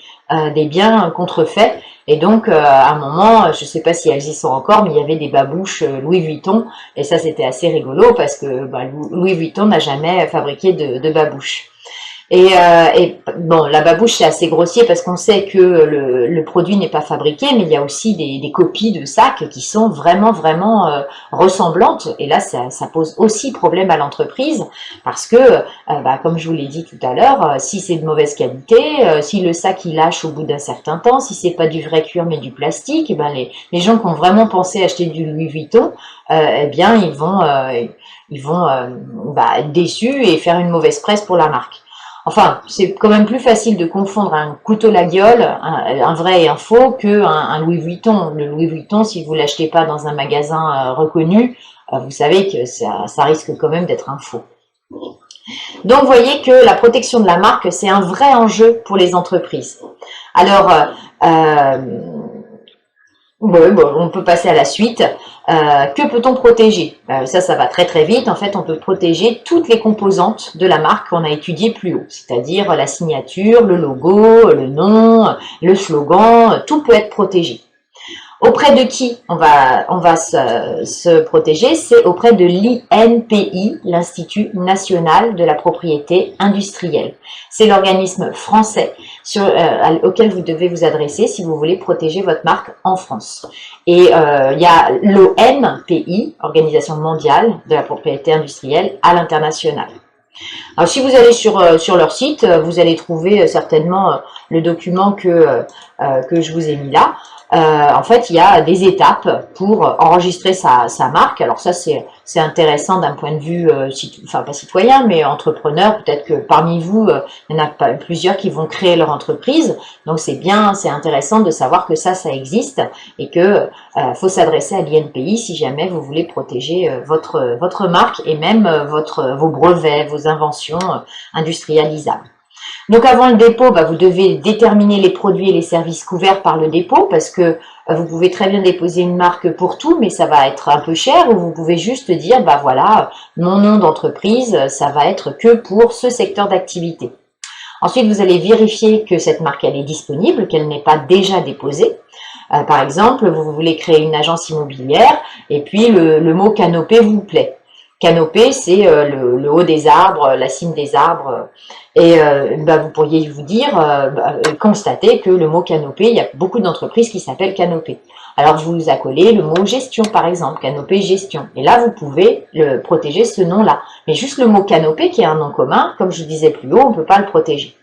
des biens contrefaits. Et donc, à un moment, je ne sais pas si elles y sont encore, mais il y avait des babouches Louis Vuitton. Et ça, c'était assez rigolo parce que Louis Vuitton n'a jamais fabriqué de babouches. Et bon, la babouche, c'est assez grossier parce qu'on sait que le produit n'est pas fabriqué, mais il y a aussi des copies de sacs qui sont vraiment ressemblantes. Et là, ça pose aussi problème à l'entreprise parce que, comme je vous l'ai dit tout à l'heure, si c'est de mauvaise qualité, si le sac il lâche au bout d'un certain temps, si c'est pas du vrai cuir mais du plastique, et ben les gens qui ont vraiment pensé acheter du Louis Vuitton, eh bien ils vont être déçus et faire une mauvaise presse pour la marque. Enfin, c'est quand même plus facile de confondre un couteau la guiole, un vrai et un faux, que un Louis Vuitton. Le Louis Vuitton, si vous l'achetez pas dans un magasin reconnu, vous savez que ça risque quand même d'être un faux. Donc, vous voyez que la protection de la marque, c'est un vrai enjeu pour les entreprises. Alors, on peut passer à la suite. Que peut-on protéger? Ça va très vite. En fait, on peut protéger toutes les composantes de la marque qu'on a étudiées plus haut, c'est-à-dire la signature, le logo, le nom, le slogan, tout peut être protégé. Auprès de qui on va se protéger? C'est auprès de l'INPI, l'Institut National de la Propriété Industrielle. C'est l'organisme français auquel vous devez vous adresser si vous voulez protéger votre marque en France. Et il y a l'OMPI, Organisation mondiale de la propriété industrielle, à l'international. Alors, si vous allez sur leur site, vous allez trouver certainement le document que je vous ai mis là. En fait, il y a des étapes pour enregistrer sa marque. Alors ça, c'est intéressant d'un point de vue, pas citoyen, mais entrepreneur. Peut-être que parmi vous, il y en a plusieurs qui vont créer leur entreprise. Donc c'est intéressant de savoir que ça existe et que faut s'adresser à l'INPI si jamais vous voulez protéger votre marque et même vos brevets, vos inventions industrialisables. Donc avant le dépôt, vous devez déterminer les produits et les services couverts par le dépôt parce que vous pouvez très bien déposer une marque pour tout, mais ça va être un peu cher, ou vous pouvez juste dire, voilà, mon nom d'entreprise, ça va être que pour ce secteur d'activité. Ensuite, vous allez vérifier que cette marque, elle est disponible, qu'elle n'est pas déjà déposée. Par exemple, vous voulez créer une agence immobilière et puis le mot canopée vous plaît. Canopée, c'est le haut des arbres, la cime des arbres. Et vous pourriez vous dire, constater que le mot canopée, il y a beaucoup d'entreprises qui s'appellent canopée. Alors vous accolez le mot gestion par exemple, canopée gestion. Et là vous pouvez protéger ce nom-là. Mais juste le mot canopée qui est un nom commun, comme je disais plus haut, on ne peut pas le protéger.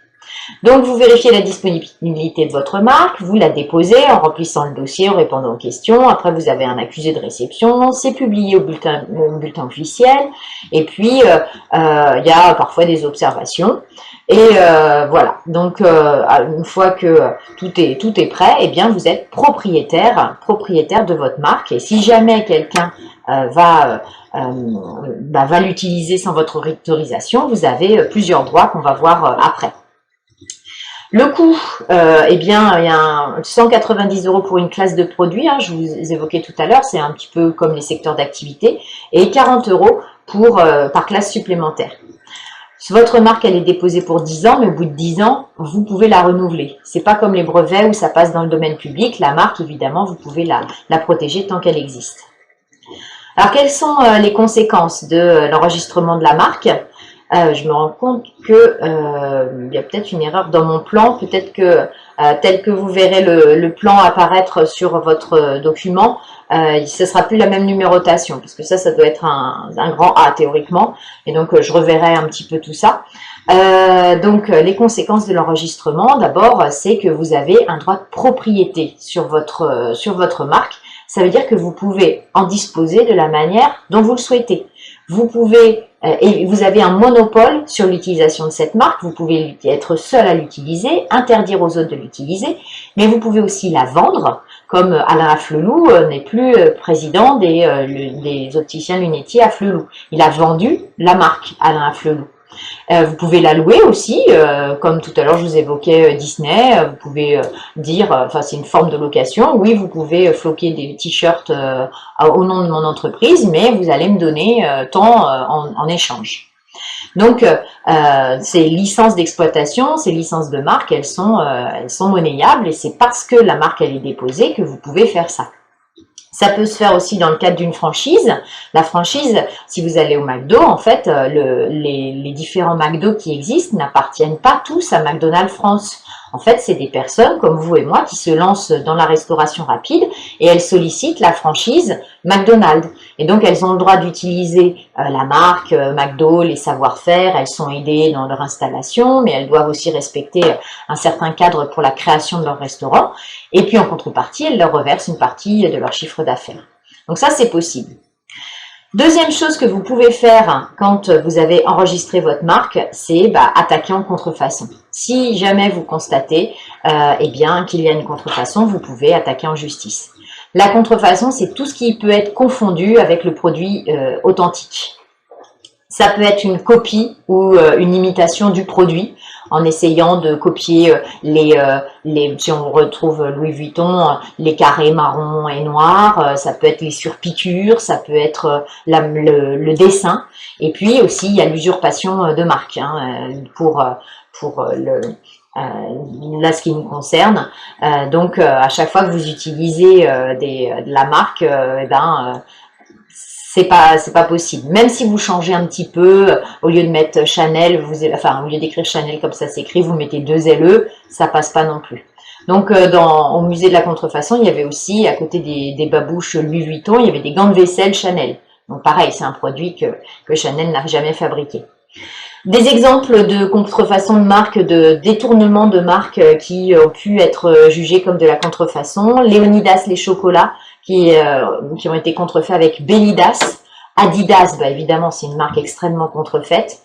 Donc vous vérifiez la disponibilité de votre marque, vous la déposez en remplissant le dossier, en répondant aux questions. Après vous avez un accusé de réception, c'est publié au bulletin officiel. Et puis il y a parfois des observations. Et voilà, donc une fois que tout est prêt, eh bien vous êtes propriétaire de votre marque. Et si jamais quelqu'un va l'utiliser sans votre autorisation, vous avez plusieurs droits qu'on va voir après. Le coût, il y a 190 € pour une classe de produits, je vous évoquais tout à l'heure, c'est un petit peu comme les secteurs d'activité, et 40 € par classe supplémentaire. Votre marque, elle est déposée pour 10 ans, mais au bout de 10 ans, vous pouvez la renouveler. C'est pas comme les brevets où ça passe dans le domaine public. La marque, évidemment, vous pouvez la protéger tant qu'elle existe. Alors, quelles sont les conséquences de l'enregistrement de la marque? Je me rends compte que il y a peut-être une erreur dans mon plan. Peut-être que tel que vous verrez le plan apparaître sur votre document, ce sera plus la même numérotation, parce que ça doit être un grand A théoriquement, et donc je reverrai un petit peu tout ça. Donc les conséquences de l'enregistrement, d'abord, c'est que vous avez un droit de propriété sur votre marque. Ça veut dire que vous pouvez en disposer de la manière dont vous le souhaitez. Vous pouvez, et vous avez un monopole sur l'utilisation de cette marque, vous pouvez être seul à l'utiliser, interdire aux autres de l'utiliser, mais vous pouvez aussi la vendre, comme Alain Afflelou n'est plus président des opticiens lunetiers Afflelou. Il a vendu la marque Alain Afflelou. Vous pouvez la louer aussi, comme tout à l'heure je vous évoquais Disney, vous pouvez dire, c'est une forme de location, oui vous pouvez floquer des t-shirts au nom de mon entreprise, mais vous allez me donner tant en échange. Donc ces licences d'exploitation, ces licences de marque, elles sont monnayables, et c'est parce que la marque elle est déposée que vous pouvez faire ça. Ça peut se faire aussi dans le cadre d'une franchise. La franchise, si vous allez au McDo, en fait, les différents McDo qui existent n'appartiennent pas tous à McDonald's France. En fait, c'est des personnes comme vous et moi qui se lancent dans la restauration rapide et elles sollicitent la franchise McDonald's. Et donc, elles ont le droit d'utiliser la marque McDo, les savoir-faire, elles sont aidées dans leur installation, mais elles doivent aussi respecter un certain cadre pour la création de leur restaurant. Et puis, en contrepartie, elles leur reversent une partie de leur chiffre d'affaires. Donc ça, c'est possible. Deuxième chose que vous pouvez faire quand vous avez enregistré votre marque, c'est attaquer en contrefaçon. Si jamais vous constatez eh bien qu'il y a une contrefaçon, vous pouvez attaquer en justice. La contrefaçon, c'est tout ce qui peut être confondu avec le produit authentique. Ça peut être une copie ou une imitation du produit en essayant de copier si on retrouve Louis Vuitton, les carrés marron et noirs, ça peut être les surpiqûres, ça peut être le dessin. Et puis aussi, il y a l'usurpation de marque pour là, ce qui nous concerne. Donc, à chaque fois que vous utilisez de la marque, c'est pas possible. Même si vous changez un petit peu, au lieu de mettre Chanel, au lieu d'écrire Chanel comme ça s'écrit, vous mettez 2 LE, ça passe pas non plus. Donc, au musée de la contrefaçon, il y avait aussi, à côté des babouches Louis Vuitton, il y avait des gants de vaisselle Chanel. Donc, pareil, c'est un produit que Chanel n'a jamais fabriqué. Des exemples de contrefaçon de marque, de détournement de marque qui ont pu être jugés comme de la contrefaçon. Léonidas les chocolats qui ont été contrefaits avec Bellidas. Adidas, évidemment, c'est une marque extrêmement contrefaite.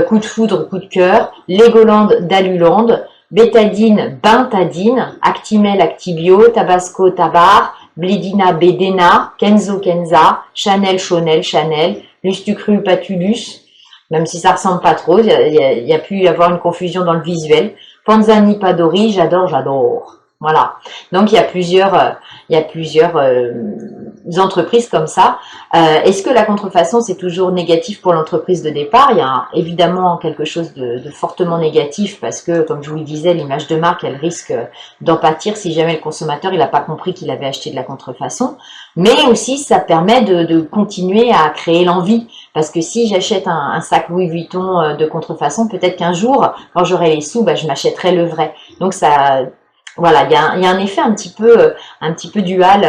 Coup de foudre, coup de cœur. Legoland, Daluland. Bétadine, Bintadine. Actimel, Actibio. Tabasco, Tabar. Blédina, Bédéna. Kenzo, Kenza. Chanel, Chanel, Chanel. Lustucru, Patulus. Même si ça ressemble pas trop, il y a pu y avoir une confusion dans le visuel. Panzani Padori, j'adore. Voilà. Donc il y a plusieurs entreprises comme ça. Est-ce que la contrefaçon c'est toujours négatif pour l'entreprise de départ? Il y a évidemment quelque chose de fortement négatif parce que, comme je vous le disais, l'image de marque elle risque d'en pâtir si jamais le consommateur il n'a pas compris qu'il avait acheté de la contrefaçon. Mais aussi ça permet de continuer à créer l'envie. Parce que si j'achète un sac Louis Vuitton de contrefaçon, peut-être qu'un jour, quand j'aurai les sous, je m'achèterai le vrai. Donc ça, voilà, il y a un effet un petit peu dual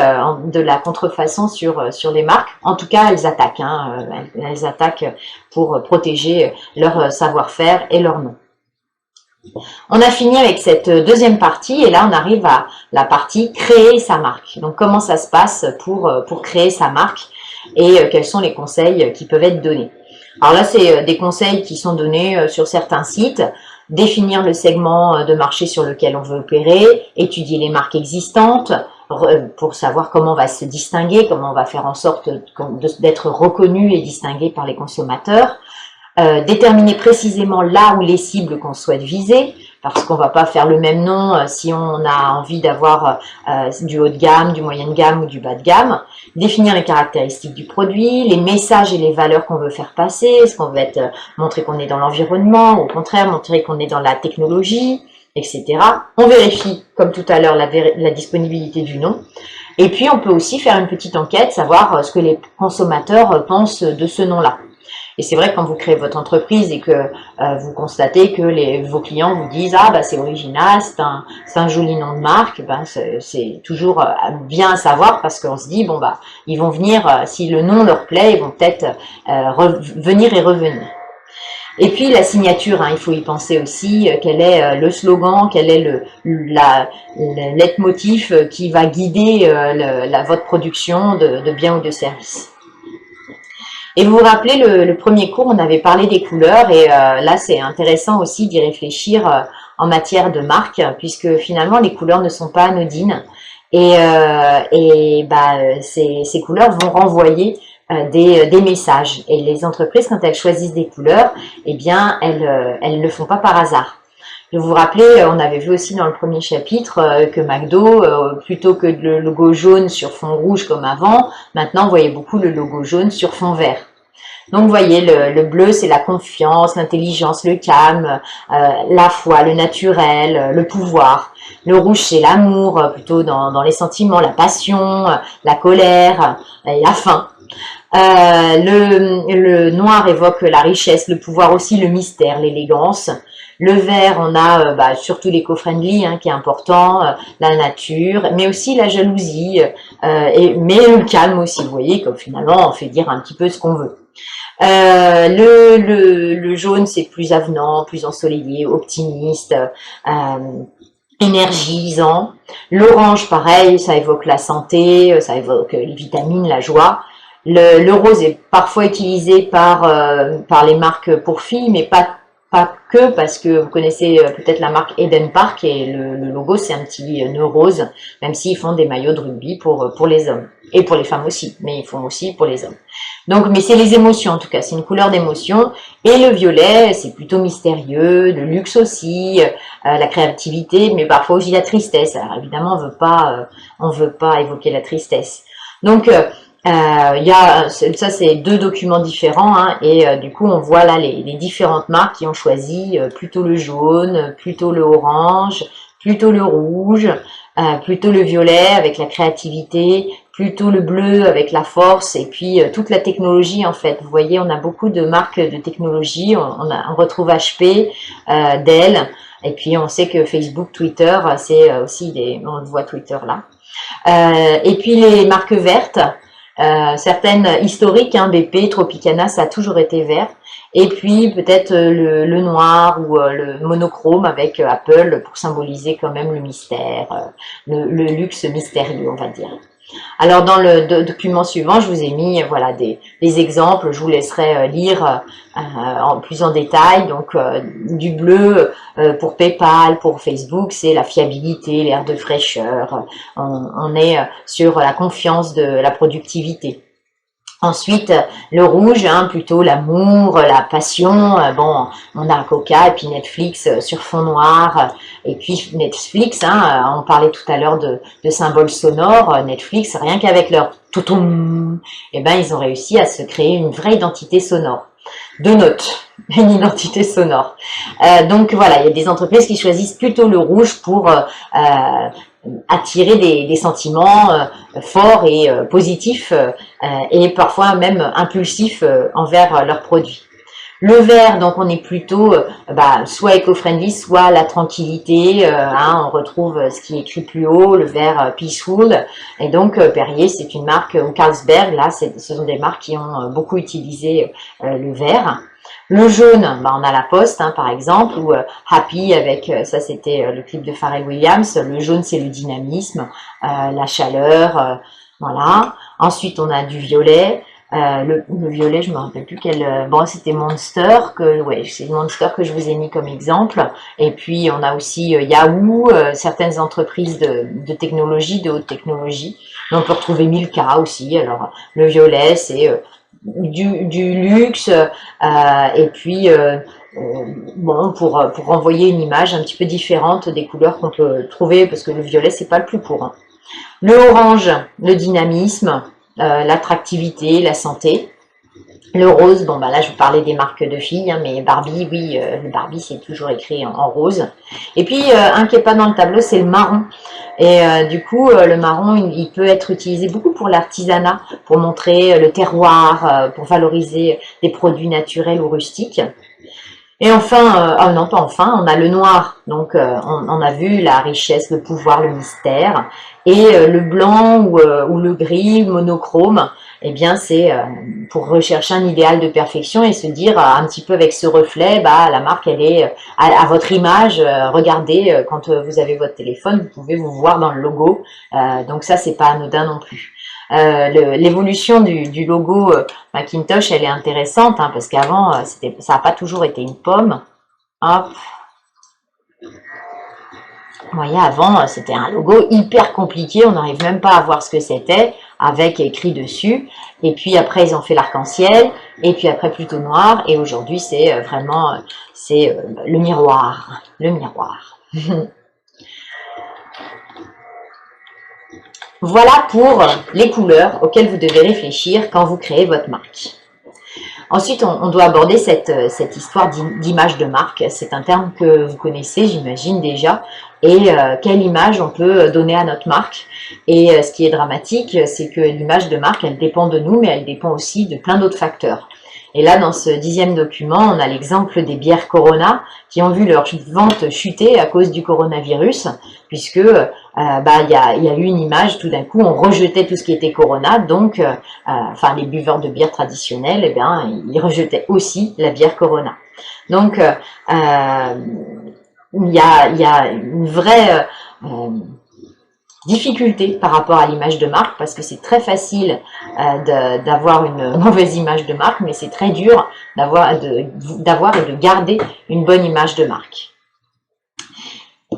de la contrefaçon sur les marques. En tout cas, elles attaquent, elles attaquent pour protéger leur savoir-faire et leur nom. On a fini avec cette deuxième partie et là on arrive à la partie créer sa marque. Donc comment ça se passe pour créer sa marque et quels sont les conseils qui peuvent être donnés. Alors là c'est des conseils qui sont donnés sur certains sites. Définir le segment de marché sur lequel on veut opérer, étudier les marques existantes pour savoir comment on va se distinguer, comment on va faire en sorte d'être reconnu et distingué par les consommateurs. Déterminer précisément là où les cibles qu'on souhaite viser, parce qu'on va pas faire le même nom si on a envie d'avoir du haut de gamme, du moyen de gamme ou du bas de gamme. Définir les caractéristiques du produit, les messages et les valeurs qu'on veut faire passer. Est-ce qu'on veut montrer qu'on est dans l'environnement, ou au contraire montrer qu'on est dans la technologie, etc. On vérifie, comme tout à l'heure, la disponibilité du nom. Et puis on peut aussi faire une petite enquête, savoir ce que les consommateurs pensent de ce nom-là. Et c'est vrai que quand vous créez votre entreprise et que vous constatez que vos clients vous disent « Ah, c'est original, c'est un joli nom de marque », c'est toujours bien à savoir parce qu'on se dit « Bon, ils vont venir, si le nom leur plaît, ils vont peut-être venir et revenir ». Et puis la signature, il faut y penser aussi, quel est le slogan, quel est le leitmotiv qui va guider votre production de biens ou de services. Et vous vous rappelez, le premier cours, on avait parlé des couleurs et là, c'est intéressant aussi d'y réfléchir en matière de marque, puisque finalement, les couleurs ne sont pas anodines et ces couleurs vont renvoyer des messages. Et les entreprises, quand elles choisissent des couleurs, eh bien, elles ne le font pas par hasard. Vous vous rappelez, on avait vu aussi dans le premier chapitre que McDo, plutôt que le logo jaune sur fond rouge comme avant, maintenant vous voyez beaucoup le logo jaune sur fond vert. Donc, vous voyez, le bleu, c'est la confiance, l'intelligence, le calme, la foi, le naturel, le pouvoir. Le rouge, c'est l'amour, plutôt dans les sentiments, la passion, la colère et la faim. Le noir évoque la richesse, le pouvoir aussi, le mystère, l'élégance. Le vert, on a surtout l'éco-friendly qui est important, la nature, mais aussi la jalousie, mais le calme aussi, vous voyez, comme finalement on fait dire un petit peu ce qu'on veut. Le jaune, c'est plus avenant, plus ensoleillé, optimiste, énergisant. L'orange, pareil, ça évoque la santé, ça évoque les vitamines, la joie. Le rose est parfois utilisé par les marques pour filles, mais pas que, parce que vous connaissez peut-être la marque Eden Park et le logo c'est un petit nœud rose, même s'ils font des maillots de rugby pour les hommes et pour les femmes aussi, mais ils font aussi pour les hommes. Donc, mais c'est les émotions en tout cas, c'est une couleur d'émotion. Et le violet, c'est plutôt mystérieux, le luxe aussi, la créativité, mais parfois aussi la tristesse. Alors évidemment, on veut pas évoquer la tristesse. Donc ça c'est deux documents différents et du coup on voit là les différentes marques qui ont choisi plutôt le jaune, plutôt le orange, plutôt le rouge, plutôt le violet avec la créativité, plutôt le bleu avec la force et puis toute la technologie en fait. Vous voyez, on a beaucoup de marques de technologie, on retrouve HP, Dell, et puis on sait que Facebook, Twitter, c'est aussi on le voit Twitter là. Et puis les marques vertes, certaines historiques, BP, Tropicana, ça a toujours été vert. Et puis peut-être le noir ou le monochrome avec Apple pour symboliser quand même le mystère, le luxe mystérieux, on va dire. Alors dans le document suivant, je vous ai mis voilà des exemples. Je vous laisserai lire plus en détail. Donc du bleu pour PayPal, pour Facebook, c'est la fiabilité, l'air de fraîcheur. On est sur la confiance de la productivité. Ensuite, le rouge, plutôt l'amour, la passion. Bon, on a Coca et puis Netflix sur fond noir. Et puis Netflix, on parlait tout à l'heure de symboles sonores. Netflix, rien qu'avec leur toutoum, ils ont réussi à se créer une vraie identité sonore. Deux notes, une identité sonore. Donc voilà, il y a des entreprises qui choisissent plutôt le rouge pour attirer des sentiments forts et positifs et parfois même impulsifs envers leurs produits. Le vert, donc on est plutôt soit éco-friendly, soit la tranquillité. On retrouve ce qui est écrit plus haut, le vert peaceful. Et donc Perrier, c'est une marque, ou Carlsberg, là, ce sont des marques qui ont beaucoup utilisé le vert. Le jaune, on a la Poste, par exemple, ou Happy avec, ça c'était le clip de Pharrell Williams. Le jaune, c'est le dynamisme, la chaleur, voilà. Ensuite, on a du violet. Le violet, je me rappelle plus quel. Bon, c'était Monster c'est Monster que je vous ai mis comme exemple. Et puis on a aussi Yahoo, certaines entreprises de technologie, de haute technologie. Mais on peut retrouver Milka aussi. Alors le violet, c'est du luxe et puis pour renvoyer une image un petit peu différente des couleurs qu'on peut trouver parce que le violet c'est pas le plus courant. Le orange, le dynamisme, l'attractivité, la santé. Le rose, là je vous parlais des marques de filles, mais Barbie, oui, le Barbie c'est toujours écrit en rose. Et puis un qui n'est pas dans le tableau, c'est le marron. Et du coup, le marron, il peut être utilisé beaucoup pour l'artisanat, pour montrer le terroir, pour valoriser des produits naturels ou rustiques. Et enfin, non pas enfin, on a le noir, donc on a vu la richesse, le pouvoir, le mystère, et le blanc ou le gris monochrome, c'est pour rechercher un idéal de perfection et se dire un petit peu avec ce reflet, la marque elle est à votre image, regardez quand vous avez votre téléphone, vous pouvez vous voir dans le logo, donc ça c'est pas anodin non plus. L'évolution du logo Macintosh, elle est intéressante parce qu'avant, ça n'a pas toujours été une pomme. Hop. Vous voyez, avant, c'était un logo hyper compliqué, on n'arrive même pas à voir ce que c'était, avec écrit dessus. Et puis après, ils ont fait l'arc-en-ciel, et puis après plutôt noir, et aujourd'hui, c'est vraiment le miroir. Le miroir. Voilà pour les couleurs auxquelles vous devez réfléchir quand vous créez votre marque. Ensuite, on doit aborder cette histoire d'image de marque. C'est un terme que vous connaissez, j'imagine déjà. Et quelle image on peut donner à notre marque. Et ce qui est dramatique, c'est que l'image de marque, elle dépend de nous, mais elle dépend aussi de plein d'autres facteurs. Et là, dans ce 10e document, on a l'exemple des bières Corona qui ont vu leur vente chuter à cause du coronavirus, puisque il y a eu une image, tout d'un coup, on rejetait tout ce qui était Corona, donc enfin les buveurs de bière traditionnels, eh bien, ils rejetaient aussi la bière Corona. Donc, il y a une vraie difficulté par rapport à l'image de marque, parce que c'est très facile d'avoir une mauvaise image de marque, mais c'est très dur d'avoir et de garder une bonne image de marque.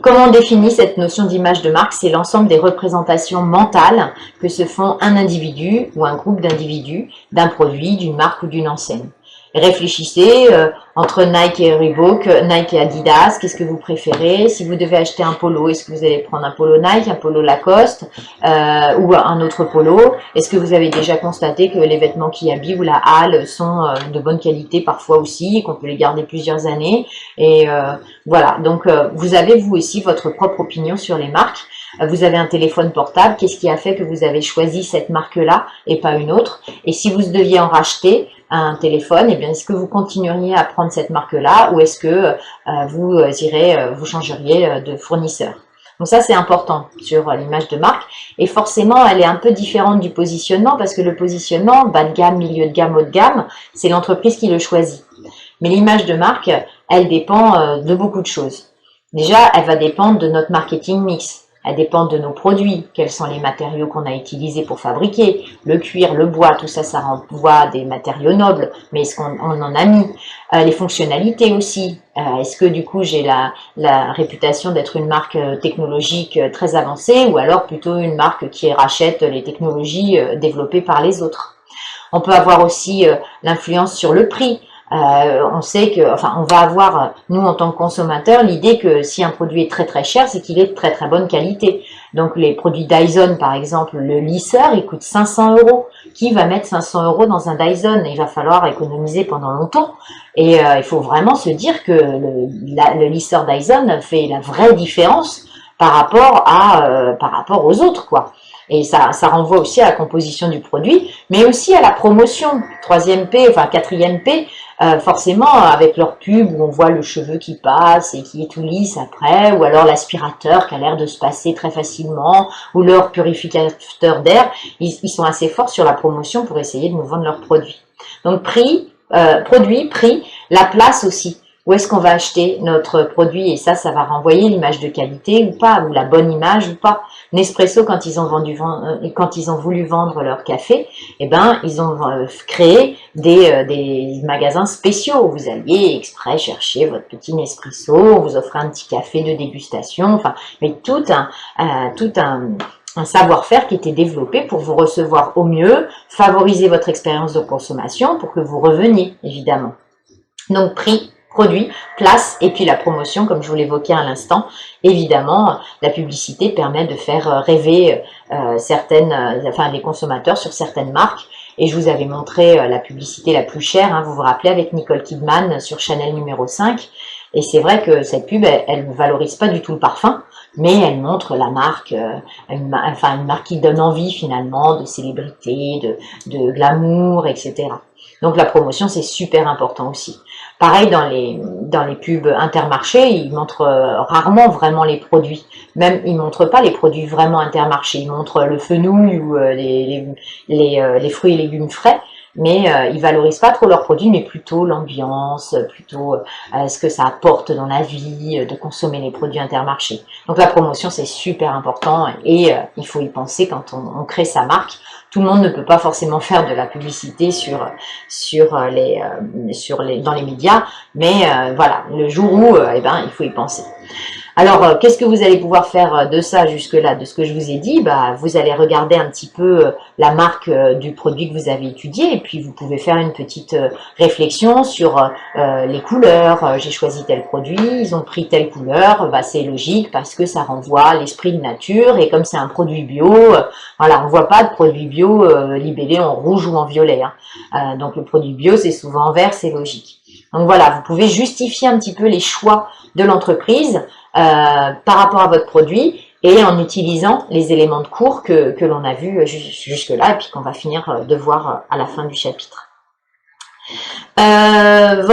Comment on définit cette notion d'image de marque? C'est l'ensemble des représentations mentales que se font un individu ou un groupe d'individus d'un produit, d'une marque ou d'une enseigne. Réfléchissez entre Nike et Reebok, Nike et Adidas, qu'est-ce que vous préférez? Si vous devez acheter un polo, est-ce que vous allez prendre un polo Nike, un polo Lacoste ou un autre polo? Est-ce que vous avez déjà constaté que les vêtements qui habillent ou la halle sont de bonne qualité parfois aussi, et qu'on peut les garder plusieurs années? Et voilà, donc vous avez vous aussi votre propre opinion sur les marques. Vous avez un téléphone portable, qu'est-ce qui a fait que vous avez choisi cette marque-là et pas une autre? Et si vous deviez en racheter un téléphone, eh bien, est-ce que vous continueriez à prendre cette marque-là ou est-ce que vous changeriez de fournisseur? Donc ça, c'est important sur l'image de marque. Et forcément, elle est un peu différente du positionnement parce que le positionnement, bas de gamme, milieu de gamme, haut de gamme, c'est l'entreprise qui le choisit. Mais l'image de marque, elle dépend de beaucoup de choses. Déjà, elle va dépendre de notre marketing mix. Elle dépend de nos produits, quels sont les matériaux qu'on a utilisés pour fabriquer, le cuir, le bois, tout ça, ça renvoie à des matériaux nobles, mais est-ce qu'on en a mis? Les fonctionnalités aussi, est-ce que du coup j'ai la réputation d'être une marque technologique très avancée ou alors plutôt une marque qui rachète les technologies développées par les autres? On peut avoir aussi l'influence sur le prix. On sait que, enfin, on va avoir, nous en tant que consommateurs, l'idée que si un produit est très très cher, c'est qu'il est de très très bonne qualité. Donc les produits Dyson, par exemple, le lisseur, il coûte 500 €. Qui va mettre 500 € dans un Dyson? Il va falloir économiser pendant longtemps. Et il faut vraiment se dire que le lisseur Dyson fait la vraie différence par rapport aux autres, quoi. Et ça renvoie aussi à la composition du produit, mais aussi à la promotion. 3e P, enfin 4e P, forcément avec leur pub où on voit le cheveu qui passe et qui est tout lisse après, ou alors l'aspirateur qui a l'air de se passer très facilement, ou leur purificateur d'air, ils sont assez forts sur la promotion pour essayer de nous vendre leurs produits. Donc produit, prix, la place aussi. Où est-ce qu'on va acheter notre produit? Et ça va renvoyer l'image de qualité ou pas, ou la bonne image ou pas. Nespresso, quand ils ont voulu vendre leur café, eh ben, ils ont créé des magasins spéciaux. Vous alliez exprès chercher votre petit Nespresso, on vous offrait un petit café de dégustation, enfin, mais tout un savoir-faire qui était développé pour vous recevoir au mieux, favoriser votre expérience de consommation pour que vous reveniez, évidemment. Donc, prix, produit, place et puis la promotion, comme je vous l'évoquais à l'instant. Évidemment, la publicité permet de faire rêver les consommateurs sur certaines marques. Et je vous avais montré la publicité la plus chère, hein, vous vous rappelez, avec Nicole Kidman sur Chanel numéro 5. Et c'est vrai que cette pub, elle ne valorise pas du tout le parfum, mais elle montre la marque, une marque qui donne envie finalement de célébrité, de glamour, etc. Donc la promotion, c'est super important aussi. Pareil dans les pubs Intermarché, ils montrent rarement vraiment les produits. Même ils montrent pas les produits vraiment Intermarché. Ils montrent le fenouil ou les fruits et légumes frais, mais ils valorisent pas trop leurs produits, mais plutôt l'ambiance, plutôt ce que ça apporte dans la vie de consommer les produits Intermarché. Donc la promotion, c'est super important et il faut y penser quand on crée sa marque. Tout le monde ne peut pas forcément faire de la publicité dans les médias, mais voilà, le jour où, il faut y penser. Alors, qu'est-ce que vous allez pouvoir faire de ça jusque-là, de ce que je vous ai dit? Bah, vous allez regarder un petit peu la marque du produit que vous avez étudié et puis vous pouvez faire une petite réflexion sur les couleurs. J'ai choisi tel produit, ils ont pris telle couleur, bah, c'est logique parce que ça renvoie à l'esprit de nature et comme c'est un produit bio, voilà, on ne voit pas de produit bio libellé en rouge ou en violet. Hein. Donc, le produit bio, c'est souvent en vert, c'est logique. Donc voilà, vous pouvez justifier un petit peu les choix de l'entreprise par rapport à votre produit et en utilisant les éléments de cours que l'on a vus jusque-là et puis qu'on va finir de voir à la fin du chapitre. Alors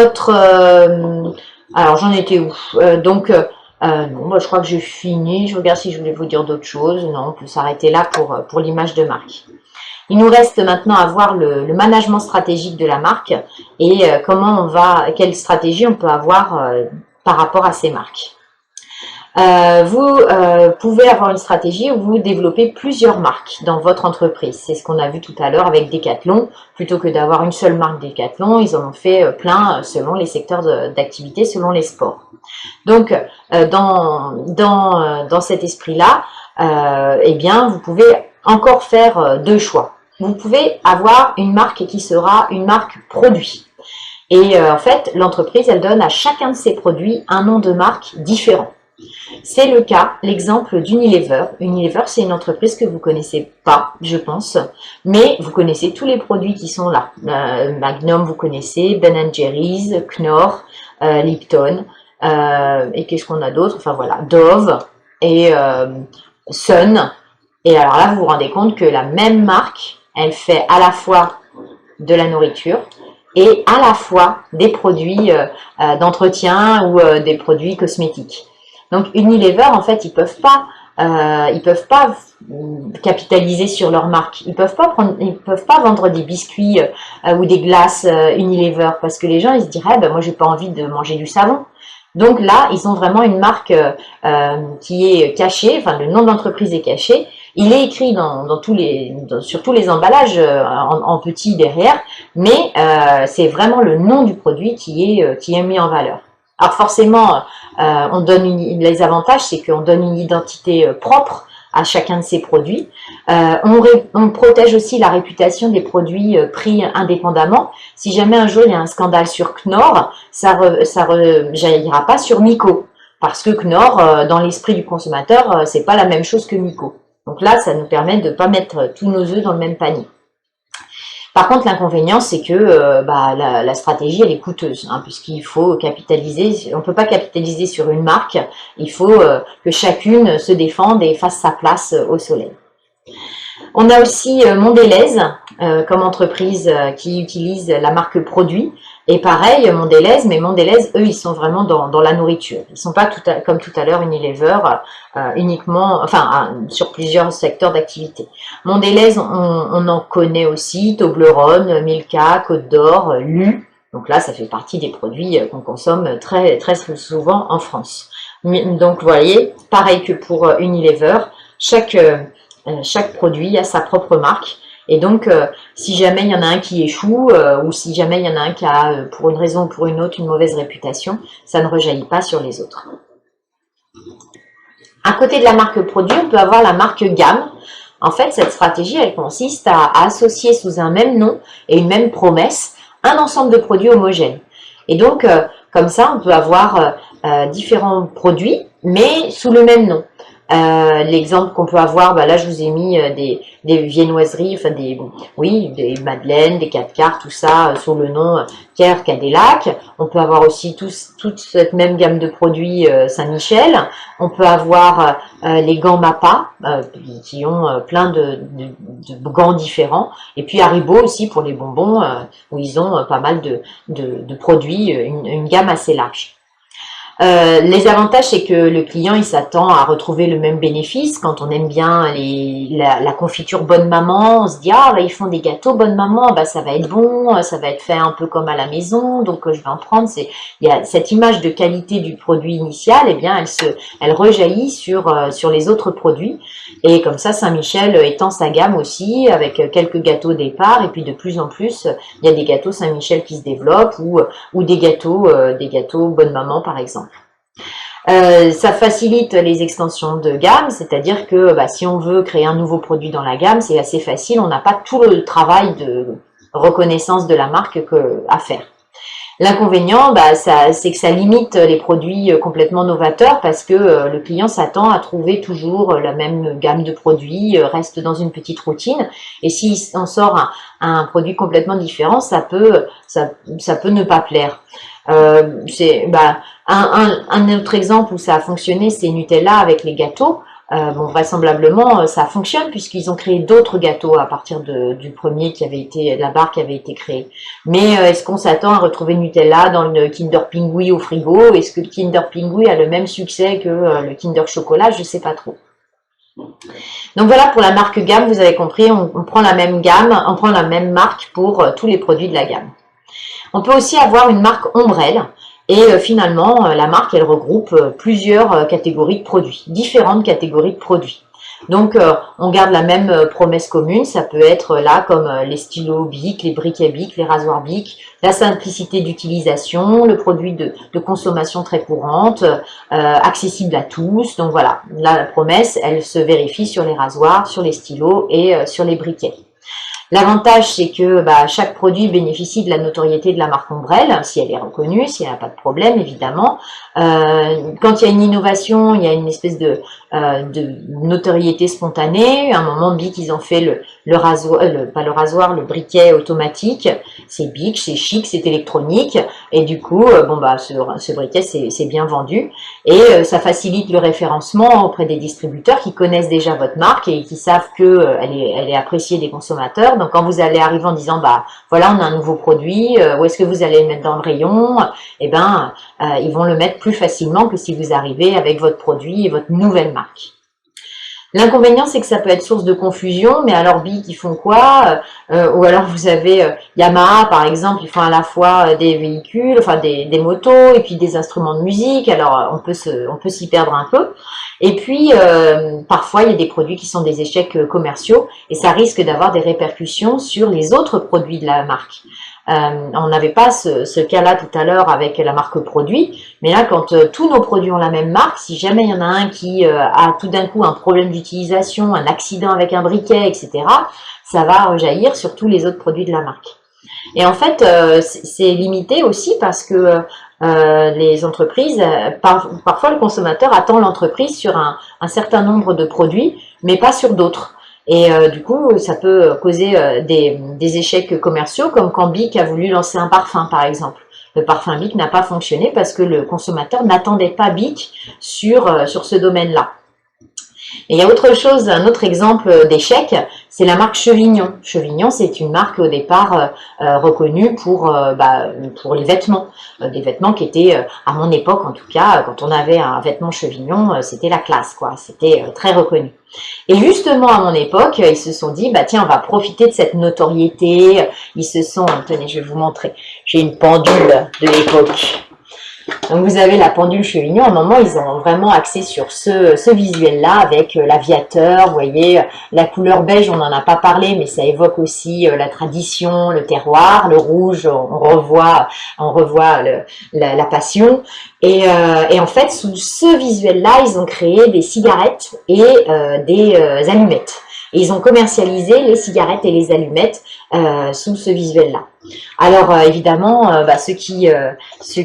j'en étais où non, bah, je crois que j'ai fini. Je regarde si je voulais vous dire d'autres choses. Non, on peut s'arrêter là pour l'image de marque. Il nous reste maintenant à voir le management stratégique de la marque et quelle stratégie on peut avoir par rapport à ces marques. Vous pouvez avoir une stratégie où vous développez plusieurs marques dans votre entreprise. C'est ce qu'on a vu tout à l'heure avec Decathlon. Plutôt que d'avoir une seule marque Decathlon, ils en ont fait plein selon les secteurs d'activité, selon les sports. Donc, dans cet esprit-là, eh bien, vous pouvez encore faire deux choix. Vous pouvez avoir une marque qui sera une marque produit. Et en fait, l'entreprise, elle donne à chacun de ses produits un nom de marque différent. C'est le cas, l'exemple d'Unilever. Unilever, c'est une entreprise que vous ne connaissez pas, je pense, mais vous connaissez tous les produits qui sont là. Magnum, vous connaissez, Ben & Jerry's, Knorr, Lipton, et qu'est-ce qu'on a d'autre? Enfin voilà, Dove et Sun. Et alors là, vous vous rendez compte que la même marque, elle fait à la fois de la nourriture et à la fois des produits d'entretien ou des produits cosmétiques. Donc Unilever, en fait, ils peuvent pas capitaliser sur leur marque. Ils peuvent pas vendre des biscuits ou des glaces Unilever parce que les gens ils se diraient, ben moi j'ai pas envie de manger du savon. Donc là, ils ont vraiment une marque qui est cachée, enfin le nom de l'entreprise est caché. Il est écrit sur tous les emballages en petit derrière, mais c'est vraiment le nom du produit qui est mis en valeur. Alors forcément, on donne les avantages, c'est qu'on donne une identité propre à chacun de ces produits. On protège aussi la réputation des produits pris indépendamment. Si jamais un jour il y a un scandale sur Knorr, ça jaillira pas sur Miko, parce que Knorr, dans l'esprit du consommateur, c'est pas la même chose que Miko. Donc là, ça nous permet de ne pas mettre tous nos œufs dans le même panier. Par contre, l'inconvénient, c'est que la stratégie, elle est coûteuse, hein, puisqu'il faut capitaliser. On ne peut pas capitaliser sur une marque. Il faut que chacune se défende et fasse sa place au soleil. On a aussi Mondelez comme entreprise qui utilise la marque produit. Et pareil, mais Mondelez, eux, ils sont vraiment dans la nourriture. Ils ne sont pas comme tout à l'heure Unilever, uniquement, sur plusieurs secteurs d'activité. Mondelez, on en connaît aussi, Toblerone, Milka, Côte d'Or, Lu. Donc là, ça fait partie des produits qu'on consomme très, très souvent en France. Donc, vous voyez, pareil que pour Unilever, chaque produit a sa propre marque. Et donc, si jamais il y en a un qui échoue, ou si jamais il y en a un qui a, pour une raison ou pour une autre, une mauvaise réputation, ça ne rejaillit pas sur les autres. À côté de la marque produit, on peut avoir la marque gamme. En fait, cette stratégie, elle consiste à associer sous un même nom et une même promesse un ensemble de produits homogènes. Et donc, comme ça, on peut avoir différents produits, mais sous le même nom. L'exemple qu'on peut avoir, là je vous ai mis des viennoiseries, des madeleines, des 4 quarts, tout ça sous le nom Pierre Cadillac. On peut avoir aussi toute cette même gamme de produits Saint-Michel. On peut avoir les gants Mappa qui ont plein de gants différents. Et puis Haribo aussi pour les bonbons où ils ont pas mal de produits, une gamme assez large. Les avantages, c'est que le client, il s'attend à retrouver le même bénéfice. Quand on aime bien la confiture Bonne Maman, on se dit, ah, ils font des gâteaux Bonne Maman, ça va être bon, ça va être fait un peu comme à la maison, donc je vais en prendre. Il y a cette image de qualité du produit initial, eh bien, elle rejaillit sur les autres produits. Et comme ça, Saint-Michel étend sa gamme aussi, avec quelques gâteaux au départ, et puis de plus en plus, il y a des gâteaux Saint-Michel qui se développent, ou des gâteaux Bonne Maman, par exemple. Ça facilite les extensions de gamme, c'est-à-dire que si on veut créer un nouveau produit dans la gamme, c'est assez facile, on n'a pas tout le travail de reconnaissance de la marque à faire. L'inconvénient, c'est que ça limite les produits complètement novateurs parce que le client s'attend à trouver toujours la même gamme de produits, reste dans une petite routine. Et s'il en sort un produit complètement différent, ça peut ne pas plaire. Un autre exemple où ça a fonctionné, c'est Nutella avec les gâteaux. Bon, vraisemblablement, ça fonctionne puisqu'ils ont créé d'autres gâteaux à partir du premier la barre qui avait été créée. Mais est-ce qu'on s'attend à retrouver Nutella dans le Kinder Pingui au frigo? Est-ce que le Kinder Pingui a le même succès que le Kinder Chocolat? Je sais pas trop. Donc voilà, pour la marque gamme, vous avez compris, on prend la même gamme, on prend la même marque pour tous les produits de la gamme. On peut aussi avoir une marque ombrelle. Et finalement, la marque, elle regroupe plusieurs catégories de produits, différentes catégories de produits. Donc, on garde la même promesse commune. Ça peut être là comme les stylos Bic, les briquets Bic, les rasoirs Bic, la simplicité d'utilisation, le produit de consommation très courante, accessible à tous. Donc voilà, là, la promesse, elle se vérifie sur les rasoirs, sur les stylos et sur les briquets. L'avantage, c'est que chaque produit bénéficie de la notoriété de la marque ombrelle, si elle est reconnue, si elle n'a pas de problème, évidemment. Quand il y a une innovation, il y a une espèce de notoriété spontanée. À un moment, Bic, ils ont fait le rasoir, pas le rasoir, le briquet automatique. C'est Bic, c'est chic, c'est électronique. Et du coup, ce briquet, c'est bien vendu. Et ça facilite le référencement auprès des distributeurs qui connaissent déjà votre marque et qui savent que elle est appréciée des consommateurs. Donc, quand vous allez arriver en disant, voilà, on a un nouveau produit, où est-ce que vous allez le mettre dans le rayon? Eh ils vont le mettre plus facilement que si vous arrivez avec votre produit et votre nouvelle marque. L'inconvénient, c'est que ça peut être source de confusion, mais alors Bic, ils font quoi? Ou alors vous avez Yamaha, par exemple, ils font à la fois des véhicules, enfin des motos, et puis des instruments de musique, alors on peut s'y perdre un peu. Et puis, parfois, il y a des produits qui sont des échecs commerciaux, et ça risque d'avoir des répercussions sur les autres produits de la marque. On n'avait pas ce cas-là tout à l'heure avec la marque produit, mais là, quand tous nos produits ont la même marque, si jamais il y en a un qui a tout d'un coup un problème d'utilisation, un accident avec un briquet, etc., ça va rejaillir sur tous les autres produits de la marque. Et en fait, c'est limité aussi parce que les entreprises, parfois le consommateur attend l'entreprise sur un certain nombre de produits, mais pas sur d'autres. Et du coup, ça peut causer des échecs commerciaux, comme quand Bic a voulu lancer un parfum, par exemple. Le parfum Bic n'a pas fonctionné parce que le consommateur n'attendait pas Bic sur ce domaine-là. Et il y a autre chose, un autre exemple d'échec, c'est la marque Chevignon. Chevignon, c'est une marque au départ reconnue pour les vêtements. Des vêtements qui étaient, à mon époque en tout cas, quand on avait un vêtement Chevignon, c'était la classe, quoi. C'était très reconnu. Et justement, à mon époque, ils se sont dit, tiens, on va profiter de cette notoriété. Ils se sont, tenez, je vais vous montrer, j'ai une pendule de l'époque. Donc vous avez la pendule Chevignon, à un moment ils ont vraiment axé sur ce visuel-là avec l'aviateur, vous voyez, la couleur beige, on n'en a pas parlé, mais ça évoque aussi la tradition, le terroir, le rouge, on revoit la passion. Et en fait, sous ce visuel-là, ils ont créé des cigarettes et des allumettes. Et ils ont commercialisé les cigarettes et les allumettes sous ce visuel-là. Alors évidemment, ceux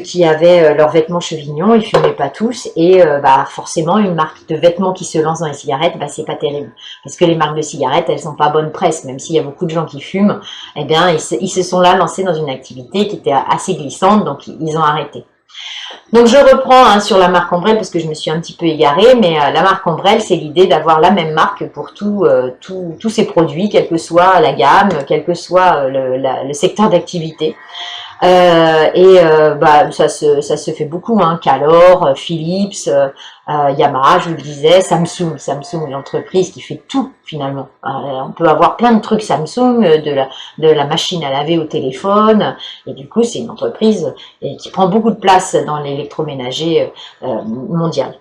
qui avaient leurs vêtements Chevignon, ils fumaient pas tous et forcément une marque de vêtements qui se lance dans les cigarettes, c'est pas terrible parce que les marques de cigarettes, elles ont pas bonne presse, même s'il y a beaucoup de gens qui fument. Eh bien, ils se sont là lancés dans une activité qui était assez glissante, donc ils ont arrêté. Donc je reprends sur la marque Ombrelle parce que je me suis un petit peu égarée, mais la marque Ombrelle, c'est l'idée d'avoir la même marque pour tous ces produits, quelle que soit la gamme, quel que soit le secteur d'activité. Ça se fait beaucoup, Calor, Philips, Yamaha, je vous le disais, Samsung, l'entreprise qui fait tout finalement. On peut avoir plein de trucs Samsung, de la machine à laver au téléphone, et du coup c'est une entreprise qui prend beaucoup de place dans l'électroménager mondial.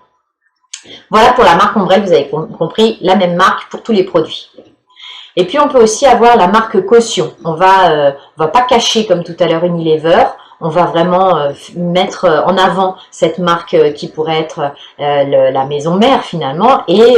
Voilà pour la marque Ombrelle, vous avez compris, la même marque pour tous les produits. Et puis on peut aussi avoir la marque Caution. On va pas cacher comme tout à l'heure Unilever, on va vraiment mettre en avant cette marque qui pourrait être la maison mère finalement, et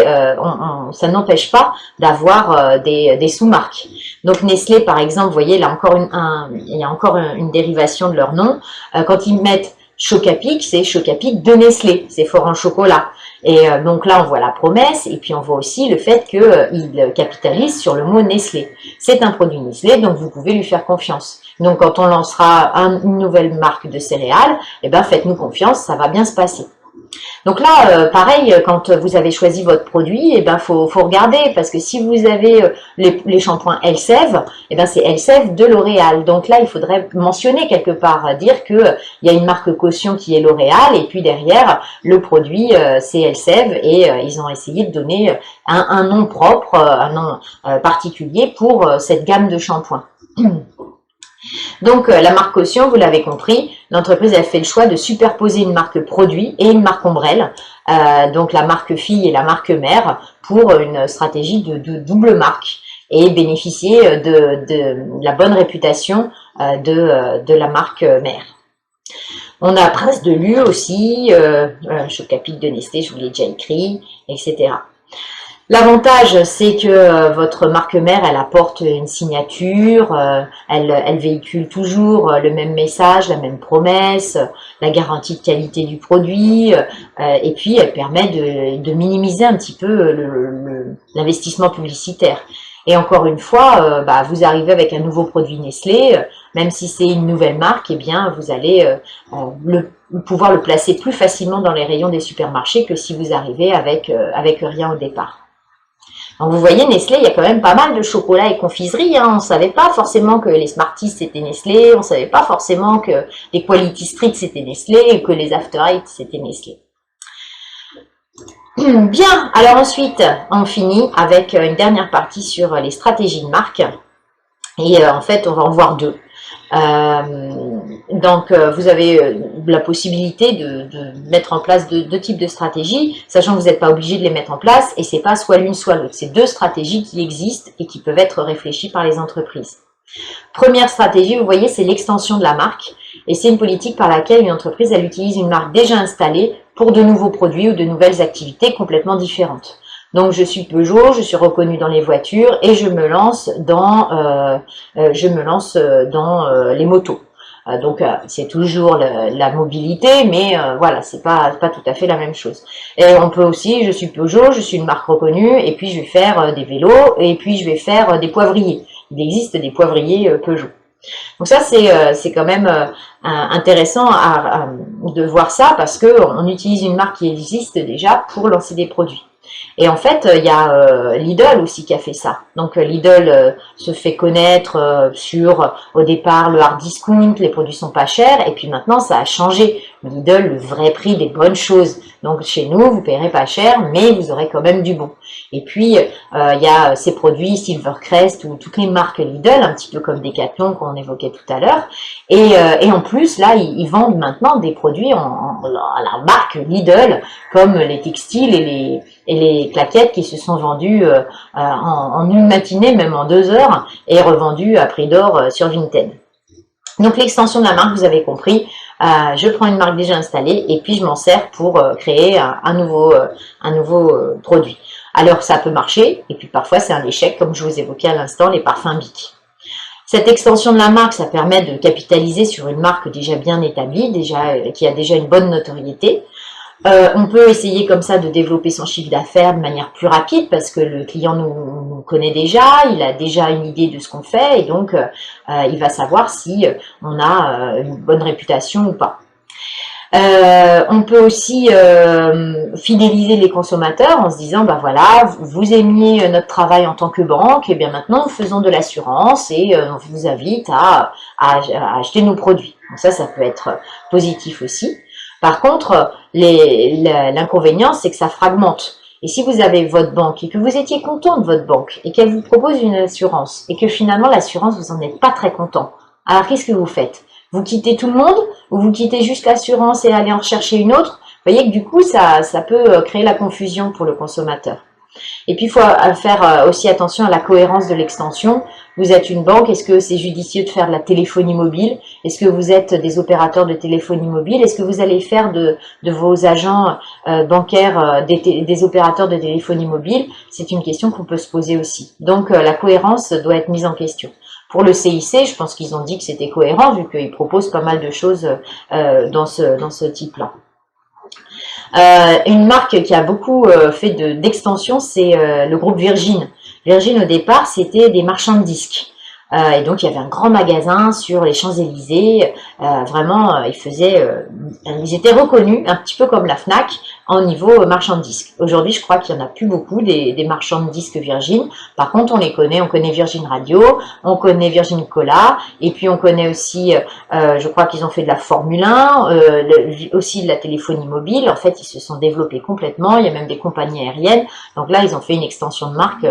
ça n'empêche pas d'avoir des sous-marques. Donc Nestlé par exemple, vous voyez là encore il y a encore une dérivation de leur nom. Quand ils mettent Choc-à-Pic, c'est Choc-à-Pic de Nestlé, c'est fort en chocolat. Et donc là, on voit la promesse, et puis on voit aussi le fait qu'il capitalise sur le mot Nestlé. C'est un produit Nestlé, donc vous pouvez lui faire confiance. Donc quand on lancera une nouvelle marque de céréales, eh ben faites-nous confiance, ça va bien se passer. Donc là, pareil, quand vous avez choisi votre produit, eh ben faut regarder, parce que si vous avez les shampoings Elseve, eh ben c'est Elseve de L'Oréal. Donc là, il faudrait mentionner quelque part, dire que il y a une marque caution qui est L'Oréal, et puis derrière le produit c'est Elseve, et ils ont essayé de donner un nom propre, un nom particulier pour cette gamme de shampoings. Donc la marque caution, vous l'avez compris, l'entreprise a fait le choix de superposer une marque produit et une marque ombrelle, donc la marque fille et la marque mère, pour une stratégie de double marque, et bénéficier de la bonne réputation de la marque mère. On a Prince de Lu aussi, Choc-à-Pic de Nestlé, je vous l'ai déjà écrit, etc. L'avantage, c'est que votre marque mère, elle apporte une signature, elle véhicule toujours le même message, la même promesse, la garantie de qualité du produit, et puis elle permet de minimiser un petit peu l'investissement publicitaire. Et encore une fois, vous arrivez avec un nouveau produit Nestlé, même si c'est une nouvelle marque, eh bien vous allez pouvoir le placer plus facilement dans les rayons des supermarchés que si vous arrivez avec rien au départ. Donc vous voyez, Nestlé, il y a quand même pas mal de chocolat et confiserie. On ne savait pas forcément que les Smarties c'était Nestlé, on ne savait pas forcément que les Quality Street c'était Nestlé, et que les After Eight c'était Nestlé. Bien, alors ensuite, on finit avec une dernière partie sur les stratégies de marque. Et en fait, on va en voir deux. Donc vous avez la possibilité de mettre en place deux types de stratégies, sachant que vous n'êtes pas obligé de les mettre en place, et c'est pas soit l'une soit l'autre, c'est deux stratégies qui existent et qui peuvent être réfléchies par les entreprises. Première stratégie, vous voyez, c'est l'extension de la marque, et c'est une politique par laquelle une entreprise elle utilise une marque déjà installée pour de nouveaux produits ou de nouvelles activités complètement différentes. Donc je suis Peugeot, je suis reconnue dans les voitures, et je me lance dans les motos. Donc c'est toujours la mobilité, mais voilà, c'est pas tout à fait la même chose. Et on peut aussi, je suis Peugeot, je suis une marque reconnue, et puis je vais faire des vélos, et puis je vais faire des poivriers. Il existe des poivriers Peugeot. Donc ça c'est quand même intéressant de voir ça, parce que on utilise une marque qui existe déjà pour lancer des produits. Et en fait, il y a Lidl aussi qui a fait ça. Donc Lidl se fait connaître sur, au départ, le hard discount, les produits sont pas chers, et puis maintenant ça a changé. Lidl, le vrai prix des bonnes choses. Donc chez nous, vous paierez pas cher, mais vous aurez quand même du bon. Et puis, il y a ces produits Silvercrest ou toutes les marques Lidl, un petit peu comme Decathlon qu'on évoquait tout à l'heure. Et en plus, là, ils vendent maintenant des produits à la marque Lidl, comme les textiles et les claquettes qui se sont vendues en une matinée, même en 2 heures, et revendues à prix d'or sur Vinted. Donc l'extension de la marque, vous avez compris, je prends une marque déjà installée et puis je m'en sers pour créer un nouveau produit. Alors ça peut marcher, et puis parfois c'est un échec, comme je vous évoquais à l'instant, les parfums Bic. Cette extension de la marque, ça permet de capitaliser sur une marque déjà bien établie, qui a déjà une bonne notoriété. On peut essayer comme ça de développer son chiffre d'affaires de manière plus rapide, parce que le client nous connaît déjà, il a déjà une idée de ce qu'on fait, et donc il va savoir si on a une bonne réputation ou pas. On peut aussi fidéliser les consommateurs en se disant, bah voilà, vous aimiez notre travail en tant que banque, et bien maintenant nous faisons de l'assurance, et on vous invite à acheter nos produits. Donc ça peut être positif aussi. Par contre, l'inconvénient, c'est que ça fragmente. Et si vous avez votre banque et que vous étiez content de votre banque et qu'elle vous propose une assurance et que finalement l'assurance, vous n'en êtes pas très content, alors qu'est-ce que vous faites? Vous quittez tout le monde ou vous quittez juste l'assurance et allez en rechercher une autre? Vous voyez que du coup, ça peut créer la confusion pour le consommateur. Et puis, il faut faire aussi attention à la cohérence de l'extension. Vous êtes une banque, est-ce que c'est judicieux de faire de la téléphonie mobile? Est-ce que vous êtes des opérateurs de téléphonie mobile? Est-ce que vous allez faire de vos agents bancaires des opérateurs de téléphonie mobile? C'est une question qu'on peut se poser aussi. Donc, la cohérence doit être mise en question. Pour le CIC, je pense qu'ils ont dit que c'était cohérent vu qu'ils proposent pas mal de choses dans ce type-là. Une marque qui a beaucoup fait d'extension, c'est le groupe Virgin. Virgin, au départ, c'était des marchands de disques. Et donc, il y avait un grand magasin sur les Champs-Élysées. Vraiment, ils étaient reconnus, un petit peu comme la Fnac, en niveau marchand de disques. Aujourd'hui, je crois qu'il n'y en a plus beaucoup des marchands de disques Virgin. Par contre, on connaît Virgin Radio, on connaît Virgin Cola, et puis on connaît aussi, je crois qu'ils ont fait de la Formule 1, aussi de la téléphonie mobile. En fait, ils se sont développés complètement. Il y a même des compagnies aériennes. Donc là, ils ont fait une extension de marque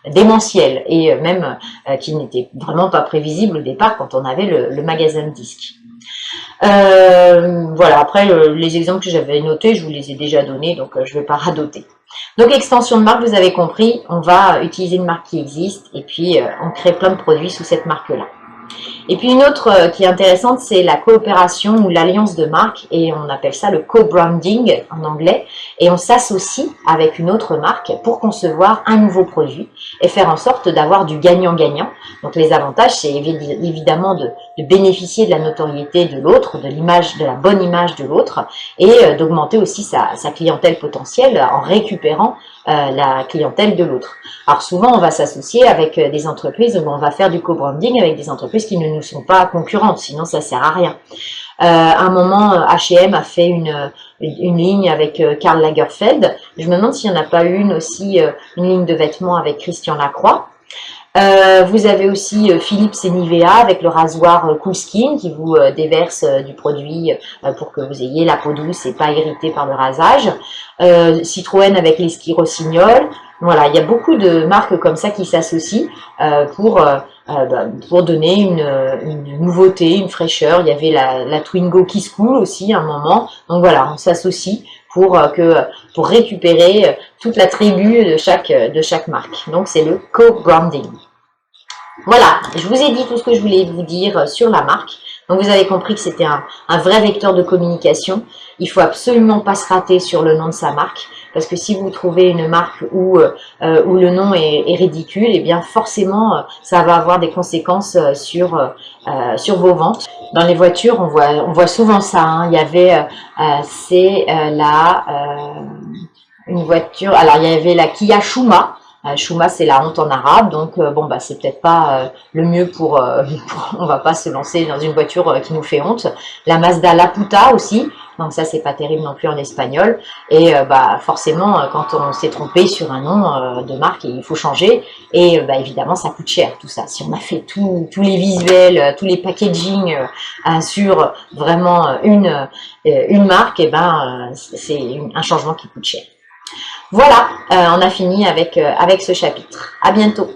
démentielle et même qui n'était vraiment pas prévisible au départ quand on avait le magasin de disques. Voilà, après les exemples que j'avais notés, je vous les ai déjà donnés, donc je ne vais pas radoter. Donc extension de marque, vous avez compris, on va utiliser une marque qui existe et puis on crée plein de produits sous cette marque-là. Et puis une autre qui est intéressante, c'est la coopération ou l'alliance de marques, et on appelle ça le co-branding en anglais, et on s'associe avec une autre marque pour concevoir un nouveau produit et faire en sorte d'avoir du gagnant-gagnant. Donc les avantages, c'est évidemment de bénéficier de la notoriété de l'autre, de la bonne image de l'autre, et d'augmenter aussi sa clientèle potentielle en récupérant la clientèle de l'autre. Alors souvent, on va s'associer avec des entreprises, où on va faire du co-branding avec des entreprises qui ne nous sont pas concurrentes, sinon ça sert à rien. À un moment, H&M a fait une ligne avec Karl Lagerfeld. Je me demande s'il n'y en a pas une aussi, une ligne de vêtements avec Christian Lacroix. Vous avez aussi Philips et Nivea avec le rasoir Cool Skin qui vous déverse du produit pour que vous ayez la peau douce et pas irritée par le rasage. Citroën avec les skis Rossignol. Voilà, il y a beaucoup de marques comme ça qui s'associent pour donner une nouveauté, une fraîcheur. Il y avait la Twingo Kiss Cool aussi à un moment. Donc voilà, on s'associe pour récupérer toute la tribu de chaque marque. Donc c'est le co-branding. Voilà, je vous ai dit tout ce que je voulais vous dire sur la marque. Donc vous avez compris que c'était un vrai vecteur de communication. Il faut absolument pas se rater sur le nom de sa marque, parce que si vous trouvez une marque où le nom est ridicule, et bien forcément ça va avoir des conséquences sur vos ventes. Dans les voitures, on voit souvent ça. Hein. Il y avait une voiture. Alors il y avait la Kia Shuma. Shuma, c'est la honte en arabe, donc bon bah c'est peut-être pas le mieux on va pas se lancer dans une voiture qui nous fait honte. La Mazda Laputa aussi, donc ça c'est pas terrible non plus en espagnol. Et bah forcément quand on s'est trompé sur un nom de marque, il faut changer. Et bah évidemment ça coûte cher tout ça. Si on a fait tous les visuels, tous les packaging sur vraiment une marque, et ben c'est un changement qui coûte cher. Voilà, on a fini avec ce chapitre. À bientôt.